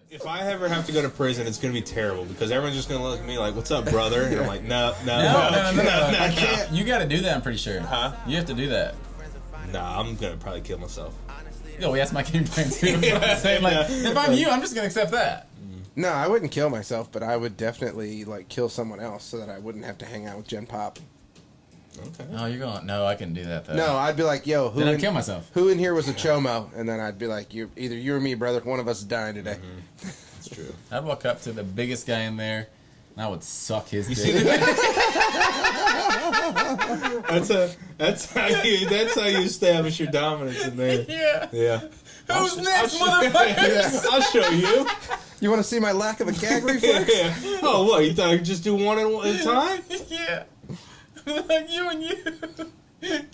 If I ever have to go to prison, it's going to be terrible because everyone's just going to look at me like, "What's up, brother?" And I'm like, "No. I can't." You got to do that. I'm pretty sure. Huh? You have to do that. Nah, I'm going to probably kill myself. Yo, that's my game plan too. If I'm you, I'm just going to accept that. No, I wouldn't kill myself, but I would definitely like kill someone else so that I wouldn't have to hang out with Gen Pop. Okay. Oh, you're going. No, I couldn't do that though. No, I'd be like, "Yo, then I'd kill myself. Who in here was a chomo?" And then I'd be like, "Either you or me, brother. One of us is dying today." Mm-hmm. That's true. I'd walk up to the biggest guy in there, and I would suck his dick. That's how you establish your dominance in there. Yeah. Who's next, motherfuckers? motherfuckers? I'll show you. You want to see my lack of a gag reflex? Yeah. Oh, what? You thought I could just do one at a time? Yeah. Like you and you.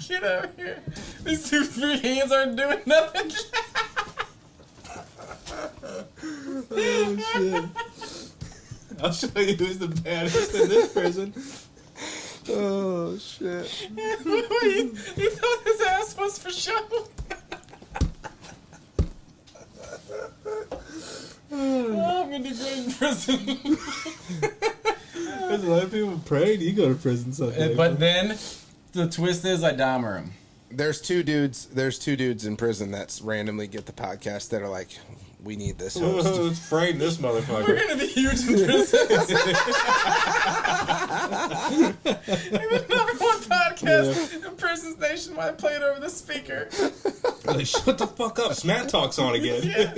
Get over here. These two free hands aren't doing nothing. Oh, shit. I'll show you who's the baddest in this prison. Oh, shit. He thought his ass was for show. I'm gonna do great in prison. There's a lot of people praying you go to prison someday. But then the twist is I Dahmer him. There's two dudes in prison that randomly get the podcast that are like, "We need this host." Let's frame this motherfucker. We're gonna be huge in prison. The number one podcast in prisons nationwide playing over the speaker. Like, shut the fuck up. Smatt Talk's on again. Yeah.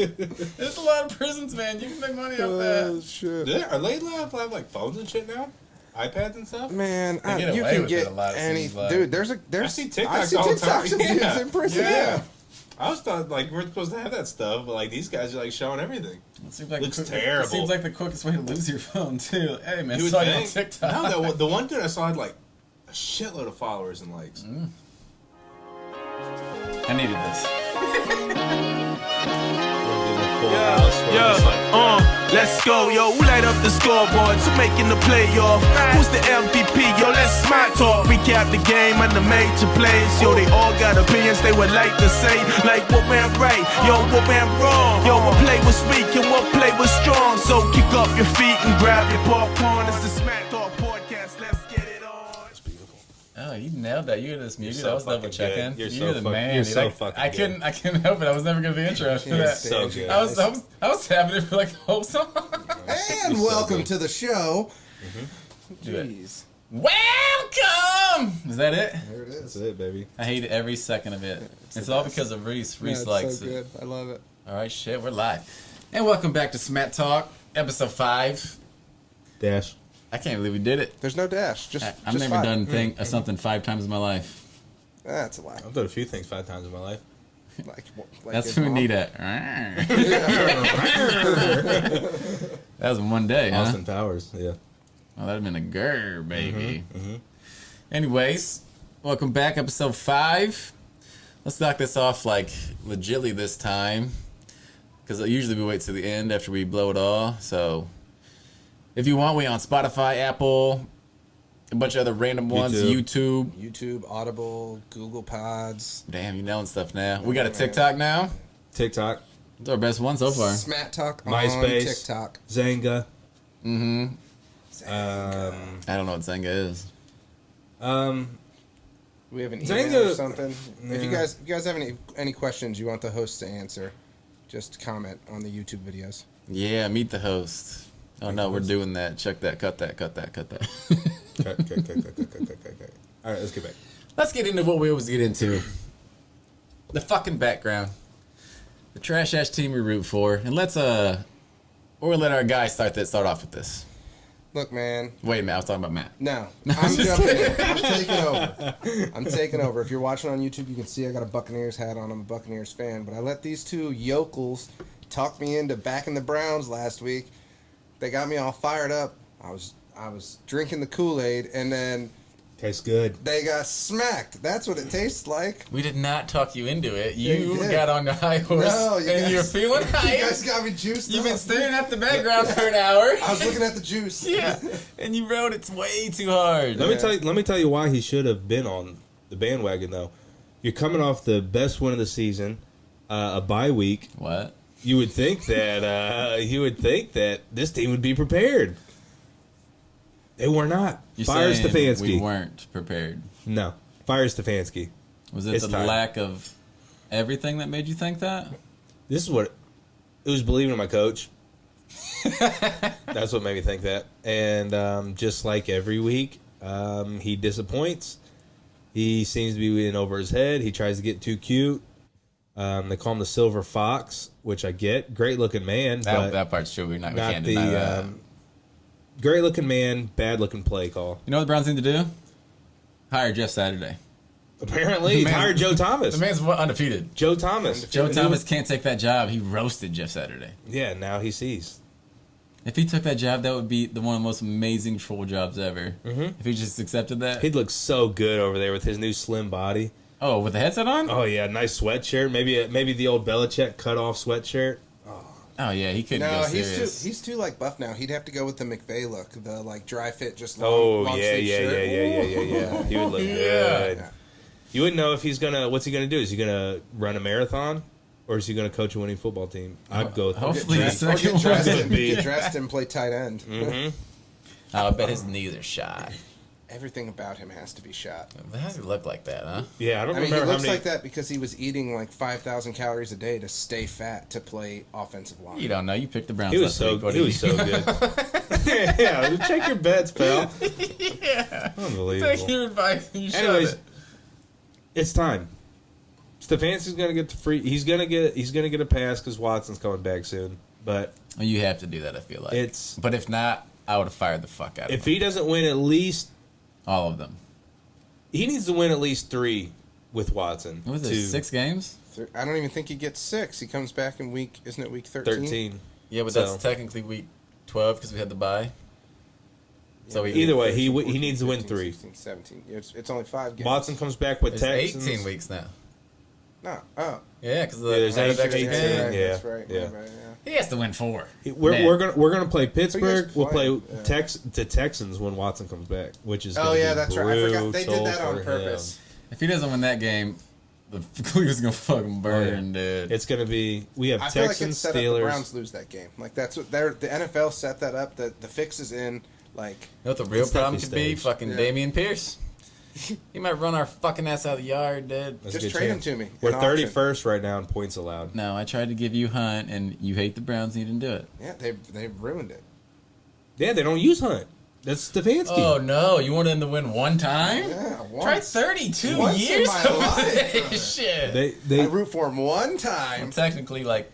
There's a lot of prisons, man. You can make money off that. Oh shit! Are they allowed to have like phones and shit now? iPads and stuff? Man, get you away can with get it a lot, it any seems like. dude. There's I see TikToks all the time. of dudes in prison. Yeah. I was thought like we're supposed to have that stuff, but like these guys are like showing everything. It seems like Looks terrible. It seems like the quickest way to lose your phone too. Hey man, You would saw you on think. TikTok. No, the one dude I saw had like a shitload of followers and likes. I needed this. Let's go, yo. Who light up the scoreboards? Who making the playoff? Who's the MVP? Yo, let's Smatt Talk. Recap the game and the major plays. Yo, they all got opinions they would like to say. Like what went right, yo, what went wrong. Yo, what play was weak and what play was strong. So kick up your feet and grab your popcorn. It's the Smatt Talk podcast. Let's get it on. It's beautiful. Oh, you nailed that. You had this muted. so I was double fucking checking. good. You're the man. You're dude. so fucking I good. couldn't help it. I was never gonna be intro after that. So good. I was having it for like the whole song. And welcome to the show. Do it. Jeez, Welcome! Is that it? there it That's is. it, baby. I hate every second of it. It's all because of Reese. Reese it's likes so it. good. I love it. Alright, shit, we're live. And welcome back to Smatt Talk, episode 5. Dash. I can't believe we did it. There's no dash. Just I've just never five. done something 5 times in my life. That's a lot. I've done a few things 5 times in my life. Like That's his who we mom. need at. That was in one day, huh? Austin Powers, yeah. Oh, that'd have been a grr, baby. Anyways, welcome back, episode 5. Let's knock this off like legitly this time, because usually we wait to the end after we blow it all. So, if you want, we on Spotify, Apple, a bunch of other random ones, YouTube. Audible, Google Pods. Damn, you nailing stuff now. We got a TikTok now. TikTok, It's our best one so far. Smatt Talk on MySpace, TikTok. Zanga. I don't know what Zenga is. We have an email Zanga- or something. If you guys have any questions you want the host to answer, just comment on the YouTube videos. Yeah, meet the host. Oh no, we're doing that. Check that. Cut that. Okay. All right, let's get back. Let's get into what we always get into. The fucking background. The trash ass team we root for. And let's let our guy start off with this. Look, man. Wait a minute, I was talking about Matt. No, I'm jumping in. I'm taking over. If you're watching on YouTube, you can see I got a Buccaneers hat on. I'm a Buccaneers fan. But I let these two yokels talk me into backing the Browns last week. They got me all fired up. I was drinking the Kool-Aid, and then Tastes good. they got smacked. That's what it tastes like. We did not talk you into it. Yeah, you You did. got on the high horse No, you and guys- you're feeling You hype. guys got me juiced You've up. been staring at the background for an hour. I was looking at the juice. Yeah, and you rode it way too hard. Let me tell you why he should have been on the bandwagon though. You're coming off the best win of the season, a bye week. What? You would think that this team would be prepared. They were not. You're Fire saying Stefanski. we weren't prepared. No. Fire Stefanski. Was it It's the time. lack of everything that made you think that? This is what it was, believing in my coach. That's what made me think that. And just like every week, he disappoints. He seems to be in over his head. He tries to get too cute. They call him the Silver Fox, which I get. Great looking man. but That part's true. We not can't the deny that. great looking man, bad looking play call. You know what the Browns need to do? Hire Jeff Saturday. Apparently, he hired Joe Thomas. The man's undefeated. Joe Thomas. Joe Thomas can't take that job. He roasted Jeff Saturday. Yeah, now he sees. If he took that job, that would be one of the most amazing troll jobs ever. Mm-hmm. If he just accepted that. He'd look so good over there with his new slim body. Oh, with the headset on? Oh yeah, nice sweatshirt. Maybe the old Belichick cut off sweatshirt. Oh yeah, he couldn't No, go serious. he's too like buff now. He'd have to go with the McVay look, the like dry fit, just Oh long yeah, sleeve shirt. yeah. He would look good. Yeah. You wouldn't know if he's gonna. What's he gonna do? Is he gonna run a marathon, or is he gonna coach a winning football team? I'd go with Hopefully the Or second get dressed, one. and, get dressed and play tight end. Mm-hmm. I bet his knees are shot. Everything about him has to be shot. How does he look like that, huh? Yeah, I don't I mean, he remember how looks many. like that because he was eating like 5,000 calories a day to stay fat to play offensive line. You don't know. You picked the Browns He was last week. What he do was you- so good. Yeah, check your bets, pal. Yeah. Unbelievable. Take your advice and you shove Anyways, it. it's time. Stefanski's gonna get the free. He's gonna get a pass because Watson's coming back soon. But Well, you have to do that, I feel like. But if not, I would have fired the fuck out of if him. he doesn't win at least, All of them. he needs to win at least 3 with Watson. What was it, to 6 games? I don't even think he gets 6. He comes back in isn't it week 13? 13. Yeah, but So- that's technically week 12 because we had the bye. So Yeah, he- Either way, he 14, needs to win 15, 3. 16, 17. It's only 5 games. Watson comes back with It's Texans. 18 weeks now. No. Oh. Yeah, because Yeah, there's the 18 extra games. game. Yeah. That's right. Yeah. Yeah. He has to win 4. We're gonna play Pittsburgh. We'll play playing? Yeah. the Texans when Watson comes back, which is Oh, gonna yeah, be that's right. I forgot. They did brutal that on for purpose. If he doesn't win that game, the Cleveland's going to fucking burn, dude. It's gonna be. We have I feel like Texans, it's set up the Steelers. Browns lose that game. Like that's what the NFL set that up. The fix is in. Like You know what the real It's problem definitely could be? staged. Fucking Yeah. Damian Pierce. He might run our fucking ass out of the yard, dude. That's a Just good trade chance. him to me. We're in auction. 31st right now in points allowed. No, I tried to give you Hunt, and you hate the Browns, and you didn't do it. Yeah, they've ruined it. Yeah, they don't use Hunt. That's Stefanski. Oh, no. You wanted him to win one time? Yeah, Try once. 32 Once in years my of life. this shit. They I root for him one time. I'm technically like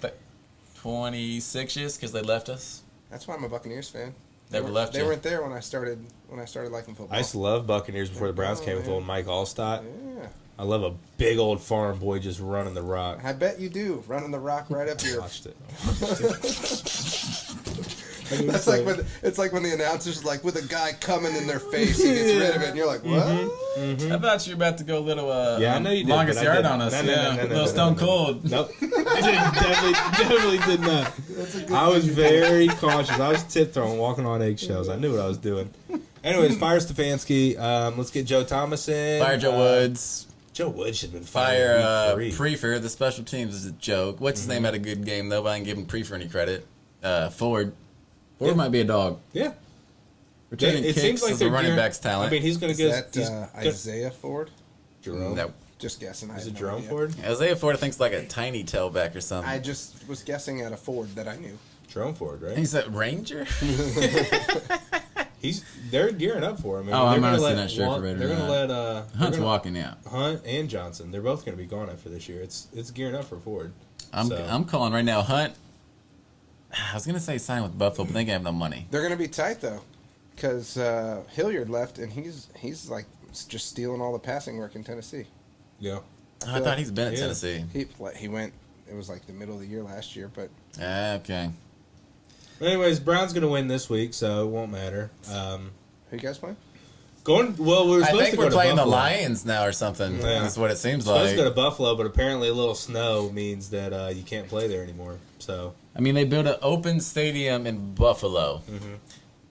26 years because they left us. That's why I'm a Buccaneers fan. Never left They you. weren't there when I started liking football. I used to love Buccaneers before the Browns came with man. old Mike Allstott. Yeah, I love a big old farm boy just running the rock. I bet you do. Running the rock right up your. Watched it. That's like when it's like when the announcers like with a guy coming in their face, he gets rid of it, and you're like, what? I thought you were about to go a little Yeah, I know you did, longest but I yard didn't. on us. No, yeah, no, little Stone Cold. Nope. definitely did not. I was very cautious. I was tiptoeing, walking on eggshells. I knew what I was doing. Anyways, fire Stefanski. Let's get Joe Thomas in. Fire Joe Woods. Joe Woods should have been Fire fired. Week 3. Prefer. The special teams is a joke. What's his name had a good game, though, but I didn't give him Prefer any credit. Ford. Ford Yeah. might be a dog. Yeah. Returning It kicks seems like is the they're running gearing- back's talent. I mean, he's going to Is get. that Isaiah Ford? Jerome. No. Just guessing. I Is have it no Jerome idea. Ford? Isaiah Ford, I think, is like a tiny tailback or something. I just was guessing at a Ford that I knew. Jerome Ford, right? He's a Ranger? They're gearing up for him. Oh, I'm they're honestly gonna not sure if we're ready They're or going to not. let Hunt's they're gonna- walking out. Hunt and Johnson. They're both going to be gone after this year. It's gearing up for Ford. I'm So- calling right now. Hunt, I was going to say sign with Buffalo, but they have no money. They're going to be tight though, because Hilliard left, and he's like just stealing all the passing work in Tennessee. Yeah. I thought he's been at Yeah. Tennessee. He went. It was like the middle of the year last year, but Okay. Anyways, Brown's going to win this week, so it won't matter. who you guys playing? We were supposed I think to go we're to playing the Buffalo. Lions now or something. Yeah. That's what it seems Supposed like. to go to Buffalo, but apparently a little snow means that you can't play there anymore. So I mean, they built an open stadium in Buffalo. Mm-hmm.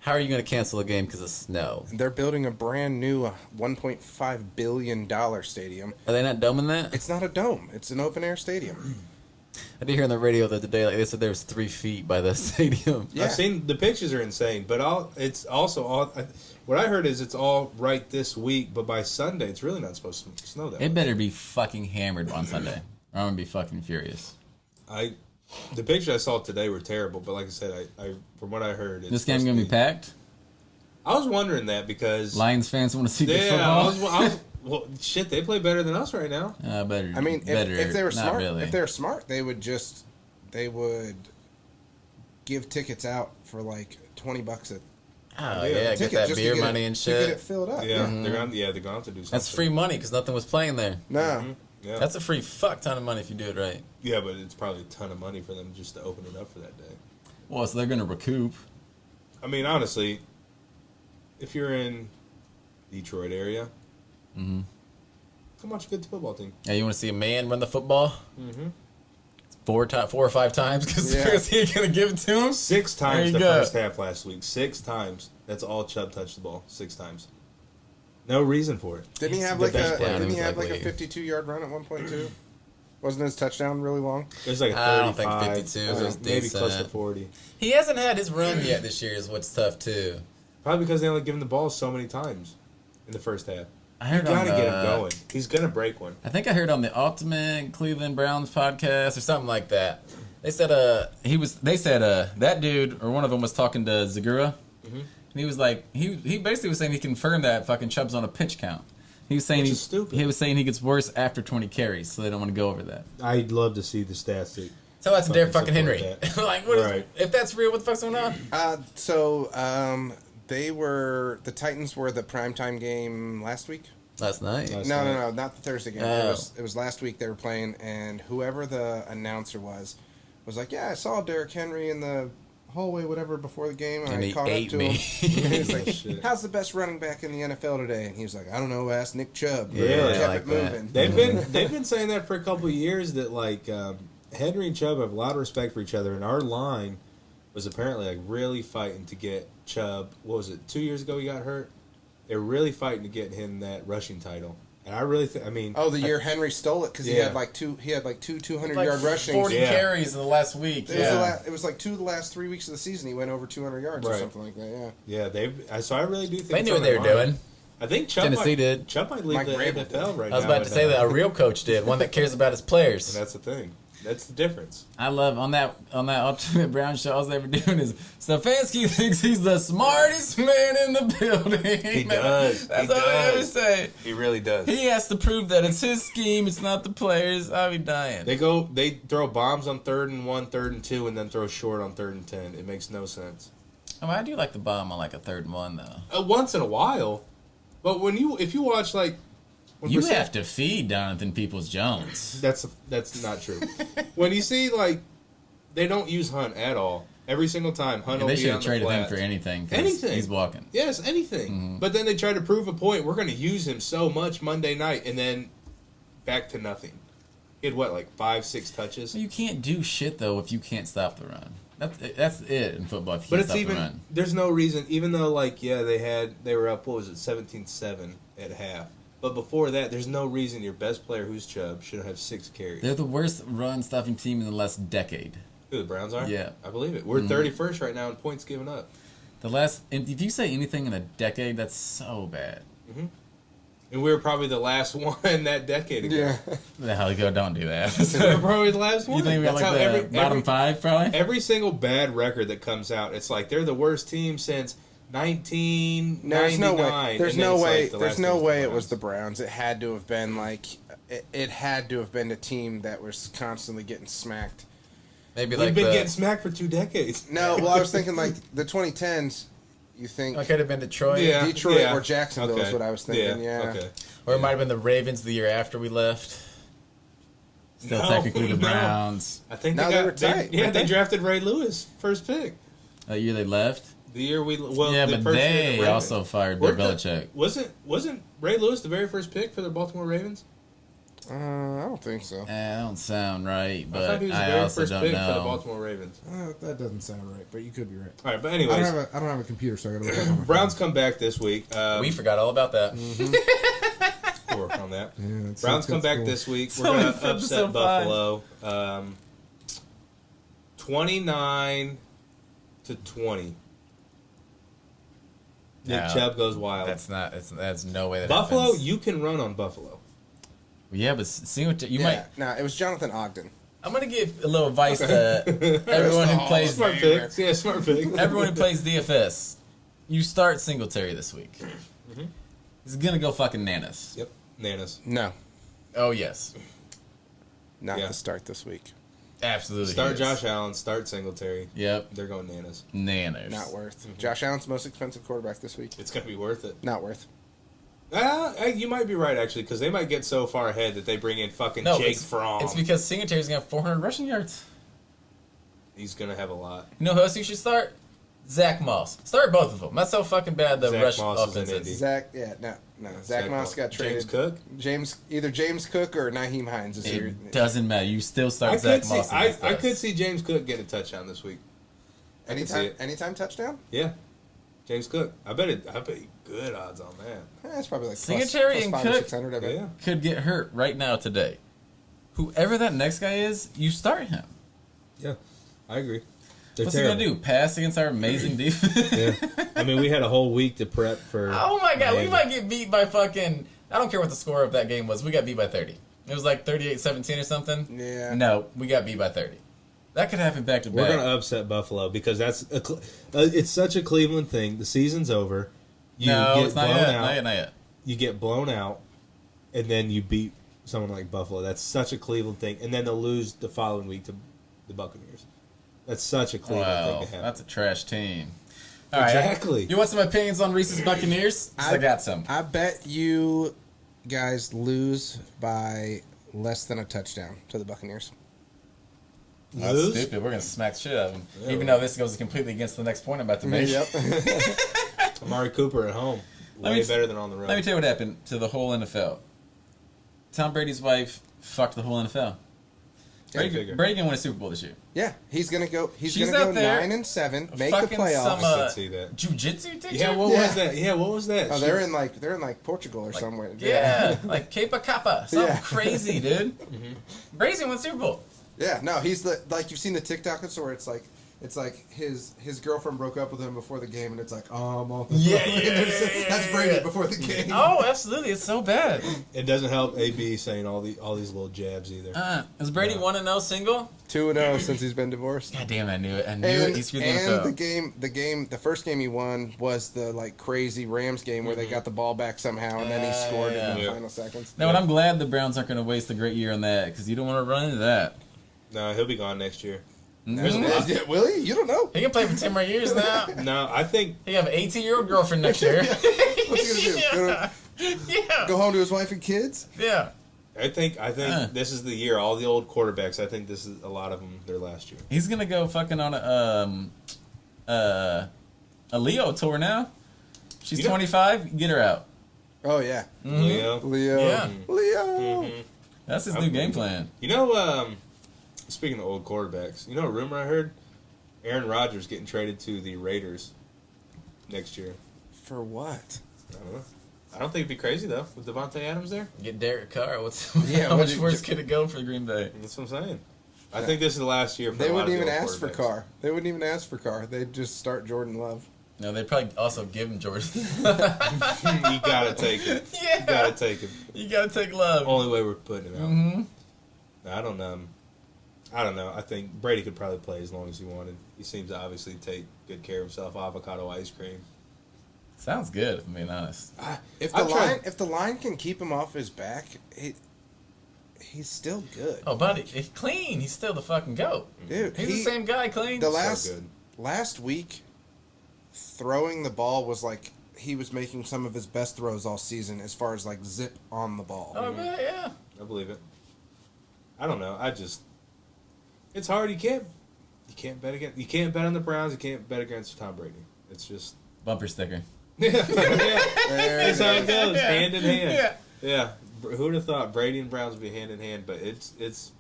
How are you going to cancel a game because of snow? They're building a brand new $1.5 billion stadium. Are they not doming that? It's not a dome. It's an open air stadium. I did hear on the radio the other day, like they said there was 3 feet by the stadium. Yeah. I've seen the pictures are insane, but it's also all. What I heard is it's all right this week, but by Sunday it's really not supposed to snow that. It better be fucking hammered on Sunday. Or I'm gonna be fucking furious. The pictures I saw today were terrible, but like I said, I from what I heard, it's This game gonna be packed. I was wondering that because Lions fans want to see good yeah, football. well, shit, they play better than us right now. Better. I mean, if they were not smart, really. if they were smart, they would give tickets out for like $20 a Oh yeah, get ticket that just beer to get money it, and to shit. get it filled up. Yeah, they're gonna have to do something. That's free money because nothing was playing there. No, Yeah, That's a free fuck ton of money if you do it right. yeah, but it's probably a ton of money for them just to open it up for that day. Well, so they're gonna recoup. I mean, honestly, if you're in Detroit area, come watch a good football team. Yeah, you want to see a man run the football? Mm-hmm. 4 or 5 times because Yeah. he ain't gonna give it to him. 6 There times you the go. first half last week. 6 times. That's all Chubb touched the ball. 6 times. No reason for it. didn't he have the like best a player. didn't he He was have like a like 52-yard run at one point too? Wasn't his touchdown really long? It was like a 35. I don't think 52 was maybe decent. close to 40. He hasn't had his run yet this year. Is what's tough too. Probably because they only give him the ball so many times in the first half. I You heard gotta on get him going. He's gonna break one. I think I heard on the Ultimate Cleveland Browns podcast or something like that. They said that dude or one of them was talking to Zagura, and he was like he basically was saying he confirmed that fucking Chubb's on a pitch count. He was saying Which is stupid. he was saying he gets worse after 20 carries, so they don't want to go over that. I'd love to see the stats. Tell that to Derek Fucking fucking support Henry. that. Like, what is, Right. if that's real, what the fuck's going on? The Titans were the primetime game last week. Last night. No, not the Thursday game. Oh. It was last week they were playing, and whoever the announcer was like, yeah, I saw Derrick Henry in the hallway, whatever, before the game, and And I he caught up ate to me. him. And he was like, Shit. how's the best running back in the NFL today? And he was like, I don't know, ask Nick Chubb. Yeah, And I kept like it that. moving. They've been saying that for a couple of years that like Henry and Chubb have a lot of respect for each other, and our line was apparently like really fighting to get Chubb. What was it? 2 years ago he got hurt. They were really fighting to get him that rushing title, and I really think. I mean, Oh, the year Henry stole it because he Yeah. had like two 200-yard Like rushings. 40 Yeah. carries in the last week. It was like 2 of the last 3 weeks of the season. He went over 200 yards or Right. something like that. Yeah. So I really do think They it's knew on what they their were mind. doing. I think Chubb Tennessee did. Chubb might lead Mike the Vrabel NFL right now. I was about to say that a real coach did, one that cares about his players. And that's the thing. That's the difference. I love on that Ultimate Brown show. All they were doing is Stefanski thinks he's the smartest man in the building. He does. That's He all they ever does. say. He really does. He has to prove that it's his scheme. It's not the players. I'll be dying. They throw bombs on 3rd and 1, 3rd and 2, and then throw short on 3rd and 10. It makes no sense. Oh, I do like the bomb on like a 3rd and 1 though. Once in a while, but if you watch like, when You percent- have to feed Jonathan Peoples-Jones. That's not true. When you see like, they don't use Hunt at all. Every single time, Hunt will They be should on have the traded him flats. for anything. 'Cause Anything. He's walking. Yes, anything. But then they try to prove a point. We're going to use him so much Monday night, and then back to nothing. He had what, like 5-6 touches? You can't do shit though if you can't stop the run. That's it in football. If you But can't it's stop even the run. there's no reason. Even though like they were up, what was it, 17-7 at half. But before that, there's no reason your best player, who's Chubb, should have 6 carries. They're the worst run stopping team in the last decade. Who, the Browns are? Yeah. I believe it. We're 31st right now in points given up. And if you say anything in a decade, that's so bad. And we were probably the last one that decade ago. Yeah. The hell you go? Don't do that. We were probably the last one. You think we got That's like how the bottom 5 probably? every single bad record that comes out, it's like they're the worst team since 1999. There's no way. There's and then no it's way. like the There's last no team's way the it was the Browns. Browns. It had to have been like. It had to have been a team that was constantly getting smacked. Maybe We've like been the, getting smacked for 2 decades. No, well, I was thinking like the 2010s. You think it could have been Detroit. Yeah. Detroit or Jacksonville is Okay. what I was thinking. Yeah. Okay. Or it might have been the Ravens the year after we left. Still No, technically the no. Browns. I think No, they they were got. tight, They weren't they? drafted Ray Lewis first pick. That year they left. The year yeah, the but first year they the Ravens- also fired Bill Weren't the- Belichick. Wasn't Ray Lewis the very first pick for the Baltimore Ravens? I don't think so. That don't sound right, I but thought he was the I very also first don't pick for the know. Baltimore Ravens. That doesn't sound right, but you could be right. All right, but I don't anyways, have a computer, so I gotta look up on my Browns come back this week. We forgot all about that. We'll work on that. phone. Yeah, it's Browns come back cool. this week. So We're going it's to upset episode 5. Buffalo. 29-20. Nick No, Chubb goes wild. That's no way that Buffalo, happens. you can run on Buffalo. Yeah, but see what you Yeah, might. no, it was Jonathan Ogden. I'm gonna give a little advice to everyone who plays. Smart pick. Yeah, smart pick. Everyone who plays DFS, you start Singletary this week. He's gonna go fucking nanas. Yep, Nanas. No, Oh yes, not Yeah. the start this week. absolutely. Start he is. Josh Allen, start Singletary. Yep, They're going Nanas. nanas. Not worth. Josh Allen's most expensive quarterback this week. It's going to be worth it. Not worth. You might be right, actually, because they might get so far ahead that they bring in fucking Jake Fromm. It's because Singletary's gonna have 400 rushing yards. He's going to have a lot. You know who else you should start? Zach Moss. Start both of them. That's how fucking bad the Zach rush Moss is offense an is. Indy. Zach, Zach Moss got traded. James Cook? Either James Cook or Naheem Hines this year. It doesn't matter. You still I start Zach could, see, Moss. I against us. could see James Cook get a touchdown this week. I can see it. Anytime touchdown? Yeah. James Cook. I bet good odds on that. It's probably like Singletary plus and 500 or Cook- 600. I bet. Yeah. Could get hurt right now today. Whoever that next guy is, you start him. Yeah. I agree. They're What's terrible. he gonna do? Pass against our amazing defense? Yeah. I mean, we had a whole week to prep for. Oh my god, we Miami. might get beat by fucking. I don't care what the score of that game was. We got beat by 30. It was like 38-17 or something. Yeah. No, we got beat by 30. That could happen back to We're back. going to upset Buffalo because it's such a Cleveland thing. The season's over. You No, get it's not blown yet. out. Not yet. You get blown out, and then you beat someone like Buffalo. That's such a Cleveland thing. And then they'll lose the following week to the Buccaneers. That's such a Cleveland Wow, thing to happen. that's a trash team. All right, Exactly. you want some opinions on Reese's Buccaneers? 'Cause I got some. I bet you guys lose by less than a touchdown to the Buccaneers. That's Lose? stupid. We're gonna smack the shit out of them. Yeah, Even well. though this goes completely against the next point I'm about to make. Amari Cooper at home. Let Way me- better than on the road. Let me tell you what happened to the whole NFL. Tom Brady's wife fucked the whole NFL. Yeah, figure. Brady gonna win a Super Bowl this year. Yeah, he's gonna go. He's She's gonna go out there 9-7, make the Fucking playoffs. some I could see that. jiu-jitsu teacher. Yeah, what Yeah. was that? Yeah, what was that? Oh, She- they're in like Portugal or somewhere. Yeah, like Kepa Kappa. Something Yeah. crazy, dude. Brady's gonna win Super Bowl. Yeah, no, he's the like you've seen the TikToks where it's like his girlfriend broke up with him before the game, and it's like, oh, I'm off the Yeah, phone. yeah, That's yeah, Brady yeah. before the game. Oh, absolutely. It's so bad. It doesn't help AB saying all these little jabs either. Is Brady 1-0 single? 2-0 since he's been divorced. God damn, I knew it. I knew it. And, He screwed the and NFL. the first game he won was the like crazy Rams game where they got the ball back somehow, and then he scored in the Yeah. final seconds. No, and I'm glad the Browns aren't going to waste a great year on that because you don't want to run into that. No, he'll be gone next year. Mhm. Will he? You don't know. He can play for 10 more years now. No, I think He have an 18-year-old girlfriend next year. What's he gonna do? Yeah. Go home to his wife and kids? Yeah. I think this is the year. All the old quarterbacks. I think this is a lot of them. Their last year. He's going to go fucking on a Leo tour now. She's You know- 25. Get her out. Oh yeah, Leo. Leo. Yeah. Leo. That's his new game plan. You know, speaking of old quarterbacks, you know a rumor I heard? Aaron Rodgers getting traded to the Raiders next year. For what? I don't know. I don't think it'd be crazy though with Devontae Adams there. Get Derek Carr. What's Yeah, how what much did- worse could it go for Green Bay? That's what I'm saying. I think this is the last year for They a lot wouldn't of the even old ask for quarterbacks. Carr. They wouldn't even ask for Carr. They'd just start Jordan Love. No, they probably also give him Jordan. You gotta take it. Yeah. You gotta take it. You gotta take love. Only way we're putting it out. Mm-hmm. I don't know. I think Brady could probably play as long as he wanted. He seems to obviously take good care of himself. Avocado ice cream. Sounds good, if I'm being honest. If I've tried- the line can keep him off his back, he's still good. Oh, buddy, he's clean. He's still the fucking goat. Dude, He's the same guy, clean. The good. last week, throwing the ball was like he was making some of his best throws all season as far as like zip on the ball. Oh, yeah. I believe it. I don't know. It's hard. You can't bet against. You can't bet on the Browns. You can't bet against Tom Brady. It's just. Bumper sticker. That's how it goes. Hand in hand. Yeah. Yeah. Who would have thought Brady and Browns would be hand in hand? But it is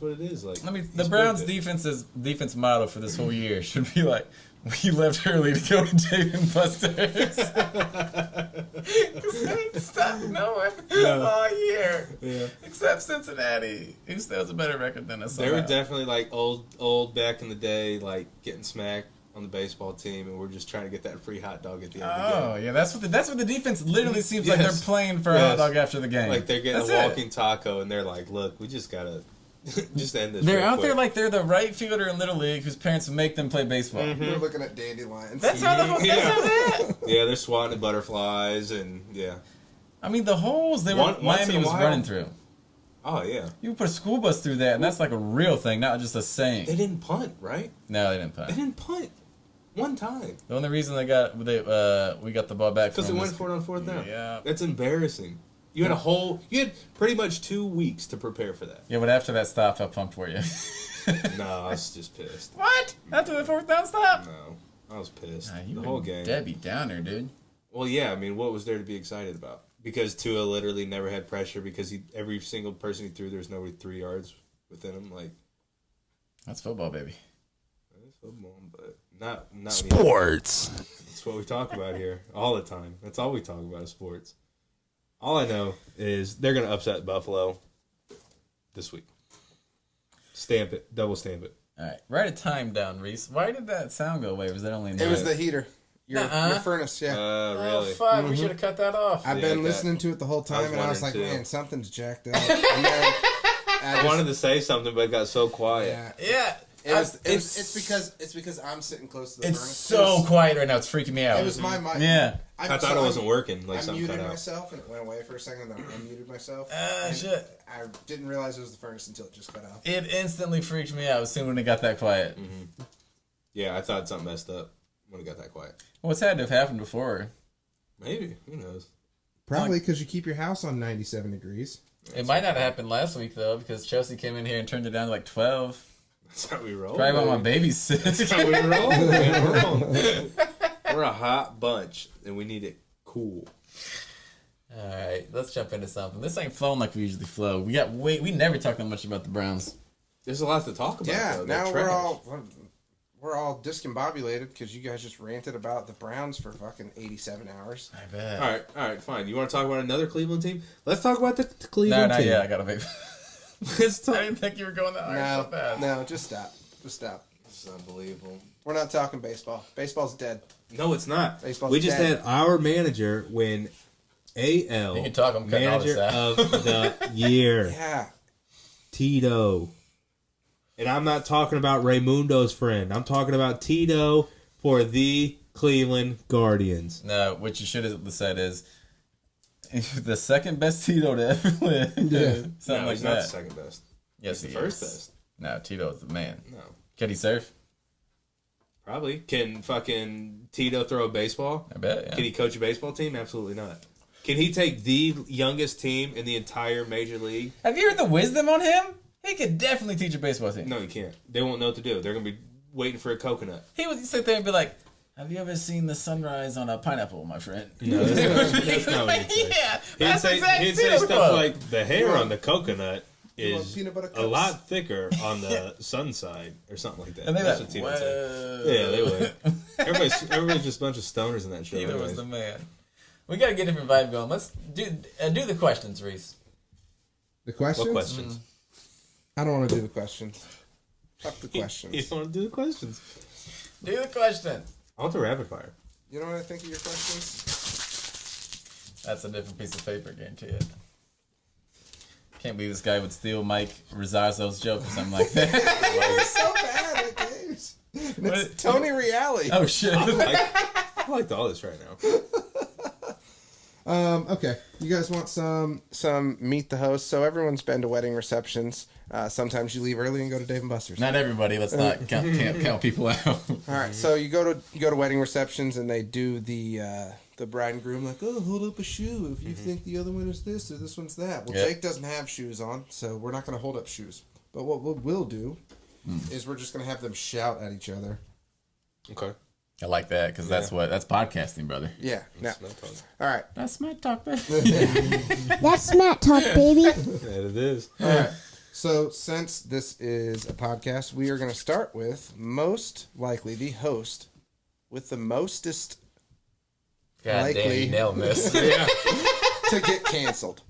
what it is. Like I mean, he's the Browns' proved it. defense motto for this whole year should be like, we left early to go to Dave and Buster's. Because they ain't stopped no one all year. Yeah. Except Cincinnati, who still has a better record than us. They were somehow. definitely like old back in the day, like getting smacked on the baseball team, and we're just trying to get that free hot dog at the end of the game. Oh, yeah, that's what the defense literally seems like they're Yes. playing for a hot dog after the game. Like they're getting That's a it. walking taco, and they're like, "Look, we just gotta just end this." They're real out quick. there like they're the right fielder in Little League whose parents make them play baseball. We're looking at dandelions. That's how the whole. That's how that. Yeah, they're swatting at butterflies, and yeah. I mean, the holes they were Once in Miami a was while- running through. Oh yeah, You put a school bus through that, and that's like a real thing, not just a saying. they didn't punt, right? No, they didn't They punt. didn't punt one time The only reason we got the ball back because they from went was- for it on fourth down. Yeah. That's embarrassing. You had pretty much 2 weeks to prepare for that. Yeah, but after that stop, how pumped were you? No, I was just pissed. What? After the fourth down stop? No, I was pissed Nah, you the were whole game. Debbie Downer, dude. Well, yeah, I mean, what was there to be excited about? Because Tua literally never had pressure because every single person he threw, there's nobody 3 yards within him. Like, That's football, baby. it's football, but not when you- Sports. That's what we talk about here all the time. That's all we talk about is sports. All I know is they're going to upset Buffalo this week. Stamp it. Double stamp it. All right, write a time down, Reese. Why did that sound go away? Was that only? It was the heater. Your furnace, yeah. Really? Oh fuck! We should have cut that off. I've Yeah, been that- listening to it the whole I was time, and I was like, wondering, too. man, something's jacked up. And then I wanted to say something, but it got so quiet. yeah. Yeah, It's because I'm sitting close to the it's furnace. so quiet right now. It's freaking me out. It was my mic. Yeah. I thought it wasn't working. Like I something muted cut out. myself, and it went away for a second, and then I unmuted myself. Ah, and shit. I didn't realize it was the furnace until it just cut off. It instantly freaked me out as soon when it got that quiet. Yeah, I thought something messed up when it got that quiet. What's had to have happened before? Maybe. Who knows? Probably because you keep your house on 97 degrees. It might not have happened last week though, because Chelsea came in here and turned it down to like 12. That's how we roll. Probably while my baby. baby's sick. That's how we roll, man. We're a hot bunch, and we need it cool. All right, let's jump into something. This ain't flowing like we usually flow. We never talk that much about the Browns. There's a lot to talk about. Yeah, though. They're now trash. we're all discombobulated because you guys just ranted about the Browns for fucking 87 hours. I bet. All right, fine. You want to talk about another Cleveland team? Let's talk about the No, Cleveland not team. yet. I gotta vape. Let's talk. I didn't think you were going that hard so fast. No, just stop. Just stop. This is unbelievable. We're not talking baseball. Baseball's dead. No, it's not. Baseball's we just dead. had our manager win AL You can talk, I'm cutting all this Manager out. of the Year, Yeah. Tito. And I'm not talking about Raymundo's friend. I'm talking about Tito for the Cleveland Guardians. No, what you should have said is the second best Tito to ever win. Yeah. Something No, like he's not the that. second best. Yes, He's he the first is. best. No, Tito's the man. No. Can he surf? Probably. Can fucking Tito throw a baseball? I bet. Yeah. Can he coach a baseball team? Absolutely not. Can he take the youngest team in the entire major league? Have you heard the wisdom on him? He could definitely teach a baseball team. No, he can't. They won't know what to do. They're going to be waiting for a coconut. He would sit there and be like, "Have you ever seen the sunrise on a pineapple, my friend?" No, that's not what he'd say. Yeah, He'd that's say, exactly he'd say Tito's stuff quote. like, the hair on the coconut You want is peanut butter a cups? lot thicker on the sun side, or something like that. And they That's like, what Tito would say. "Whoa." Yeah, they would. Everybody's just a bunch of stoners in that show. Tito anyways. was the man. We gotta get a different vibe going. Let's do the questions, Reese. The questions? What questions? I don't want to do the questions. Fuck the You questions. don't want to do the questions. Do the question. I want the rapid fire. You know what I think of your questions? That's a different piece of paper, guarantee it. Can't believe this guy would steal Mike Rizzo's joke or something like that. It's so bad at games. It's Tony Reale. Oh shit! I liked all this right now. Okay. You guys want Some meet the host. So everyone's been to wedding receptions. Sometimes you leave early and go to Dave and Buster's. Not everybody. Let's not count people out. All right, so you go to wedding receptions and they do the bride and groom like, oh, hold up a shoe if you think the other one is this or this one's that. Well, Yep. Jake doesn't have shoes on, so we're not going to hold up shoes. But what we'll do is we're just going to have them shout at each other. Okay. I like that because that's podcasting, brother. Yeah. Now, Smatt Talk. all right. That's Smatt Talk, baby. That's Smatt Talk, baby. That it is. All right. So since this is a podcast, we are going to start with most likely the host with the mostest God damn, likely you nailed this. to get canceled?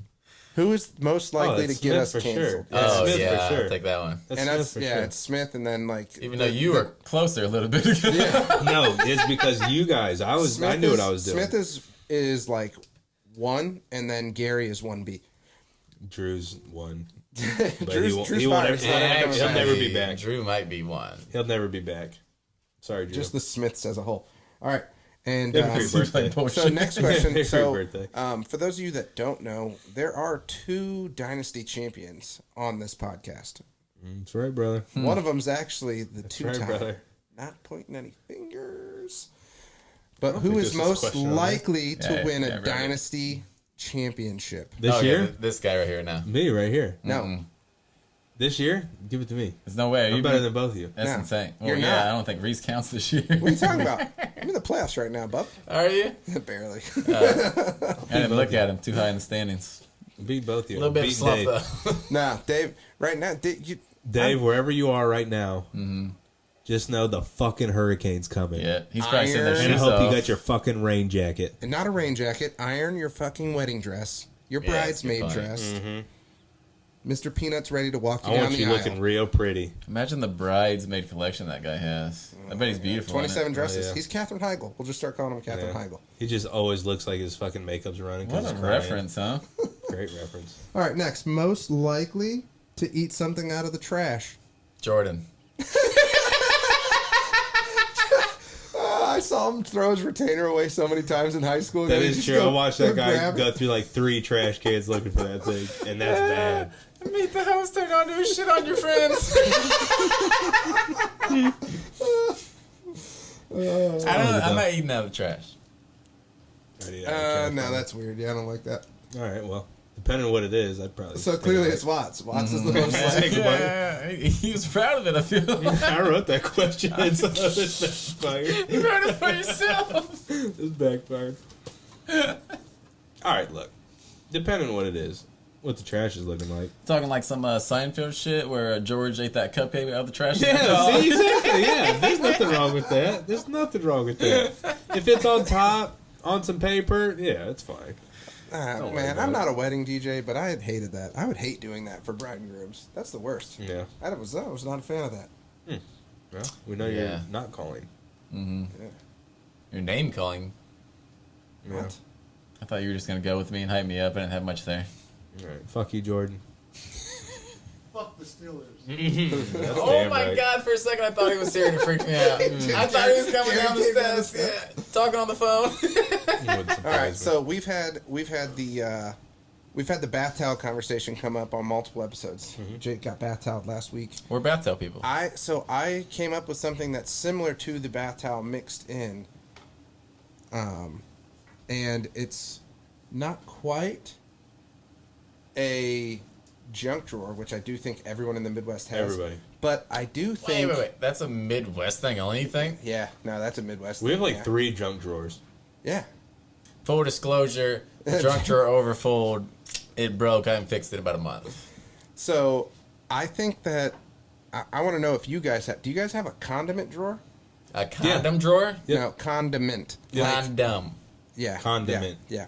Who is most likely to that's get Smith us for canceled? sure. Oh, Smith yeah, for sure. I'll take that one. That's And Smith that's for yeah, sure. it's Smith, and then like Even though you were closer a little bit ago. No, it's because you guys. I knew what I was doing. Smith is like 1, and then Gary is 1B. Drew's 1. Drew's he won't fired. ever, He's not coming he'll back. never be back. Drew might be 1. He'll never be back. Sorry, Drew. Just the Smiths as a whole. All right, and Happy birthday. so next question. Happy So birthday. for those of you that don't know, there are 2 Dynasty champions on this podcast. That's right, brother. One of them's actually the That's 2-time. right, brother. Not pointing any fingers. But don't who think is this is a most question on there. likely to Yeah, win yeah, a right. Dynasty championship? This Oh, year? yeah, this guy right here now. Me right here. No. This year? Give it to me. There's no way. I'm better than both of you. That's No, insane. Well, you're yeah, not. I don't think Reese counts this year. What are you talking about? I'm in the playoffs right now, bub. Are you? Barely. I didn't look at him. Too high in the standings. Beat both of you. A little bit of Beat slump, Dave. though. Nah, Dave. Right now, Dave, wherever you are right now, just know the fucking hurricane's coming. Yeah, he's probably sitting there Iron. And I shoes hope you off. got your fucking rain jacket. and not a rain jacket. Iron your fucking wedding dress. Your Yeah, bridesmaid good point. dress. Mr. Peanut's ready to walk you I down want the you aisle. looking real pretty. Imagine the bridesmaid collection that guy has. I bet he's beautiful. 27 isn't dresses. Oh, yeah. He's Katherine Heigl. We'll just start calling him Katherine Yeah. Heigl. He just always looks like his fucking makeup's running. it? 'cause What a he's crying. reference, huh? Great reference. All right, next. Most likely to eat something out of the trash. Jordan. I saw him throw his retainer away so many times in high school. That and he is just true. I go- watched that go guy grab go it. through like 3 trash cans looking for that thing, and that's bad. Meet the host, turn on your shit on your friends. I'm not eating out of the trash. No, that's weird. Yeah, I don't like that. all right. Well, depending on what it is, I'd probably. So take clearly it. it's Watts. Watts is the most likely. Take a bite. Yeah, he was proud of it, I feel. I wrote that question. It's backfired. You wrote it for yourself. It's backfired. All right, look. Depending on what it is, what the trash is looking like. Talking like some Seinfeld shit where George ate that cupcake out of the trash. Yeah, see, exactly. Yeah, there's nothing wrong with that. There's nothing wrong with that. If it's on top, on some paper, yeah, it's fine. worry Man, about I'm it. not a wedding DJ, but I had hated that. I would hate doing that for bride and grooms. That's the worst. Yeah. I was not a fan of that. Well, we know Yeah. you're not calling. Your name calling. Yeah. What? I thought you were just gonna go with me and hype me up. I didn't have much there. All right. Fuck you, Jordan. Fuck the Steelers. That's Oh damn my right. god! For a second, I thought he was here to freak me out. I thought he was coming down the steps, yeah, talking on the phone. Wouldn't surprise All right, me. so we've had the bath towel conversation come up on multiple episodes. Jake got bath toweled last week. We're bathtub people. I came up with something that's similar to the bath towel mixed in, and it's not quite a junk drawer, which I do think everyone in the Midwest has. Everybody. But I do think. Wait. That's a Midwest thing. Only thing. Yeah, no, that's a Midwest. We have thing, like yeah. 3 junk drawers. Yeah. Full disclosure: the junk drawer overfold. It broke. I haven't fixed it in about a month. So I think that I want to know if you guys have. Do you guys have a condiment drawer? A condom drawer. Yep. No, condiment. Condom. Yeah. Condiment. Yeah.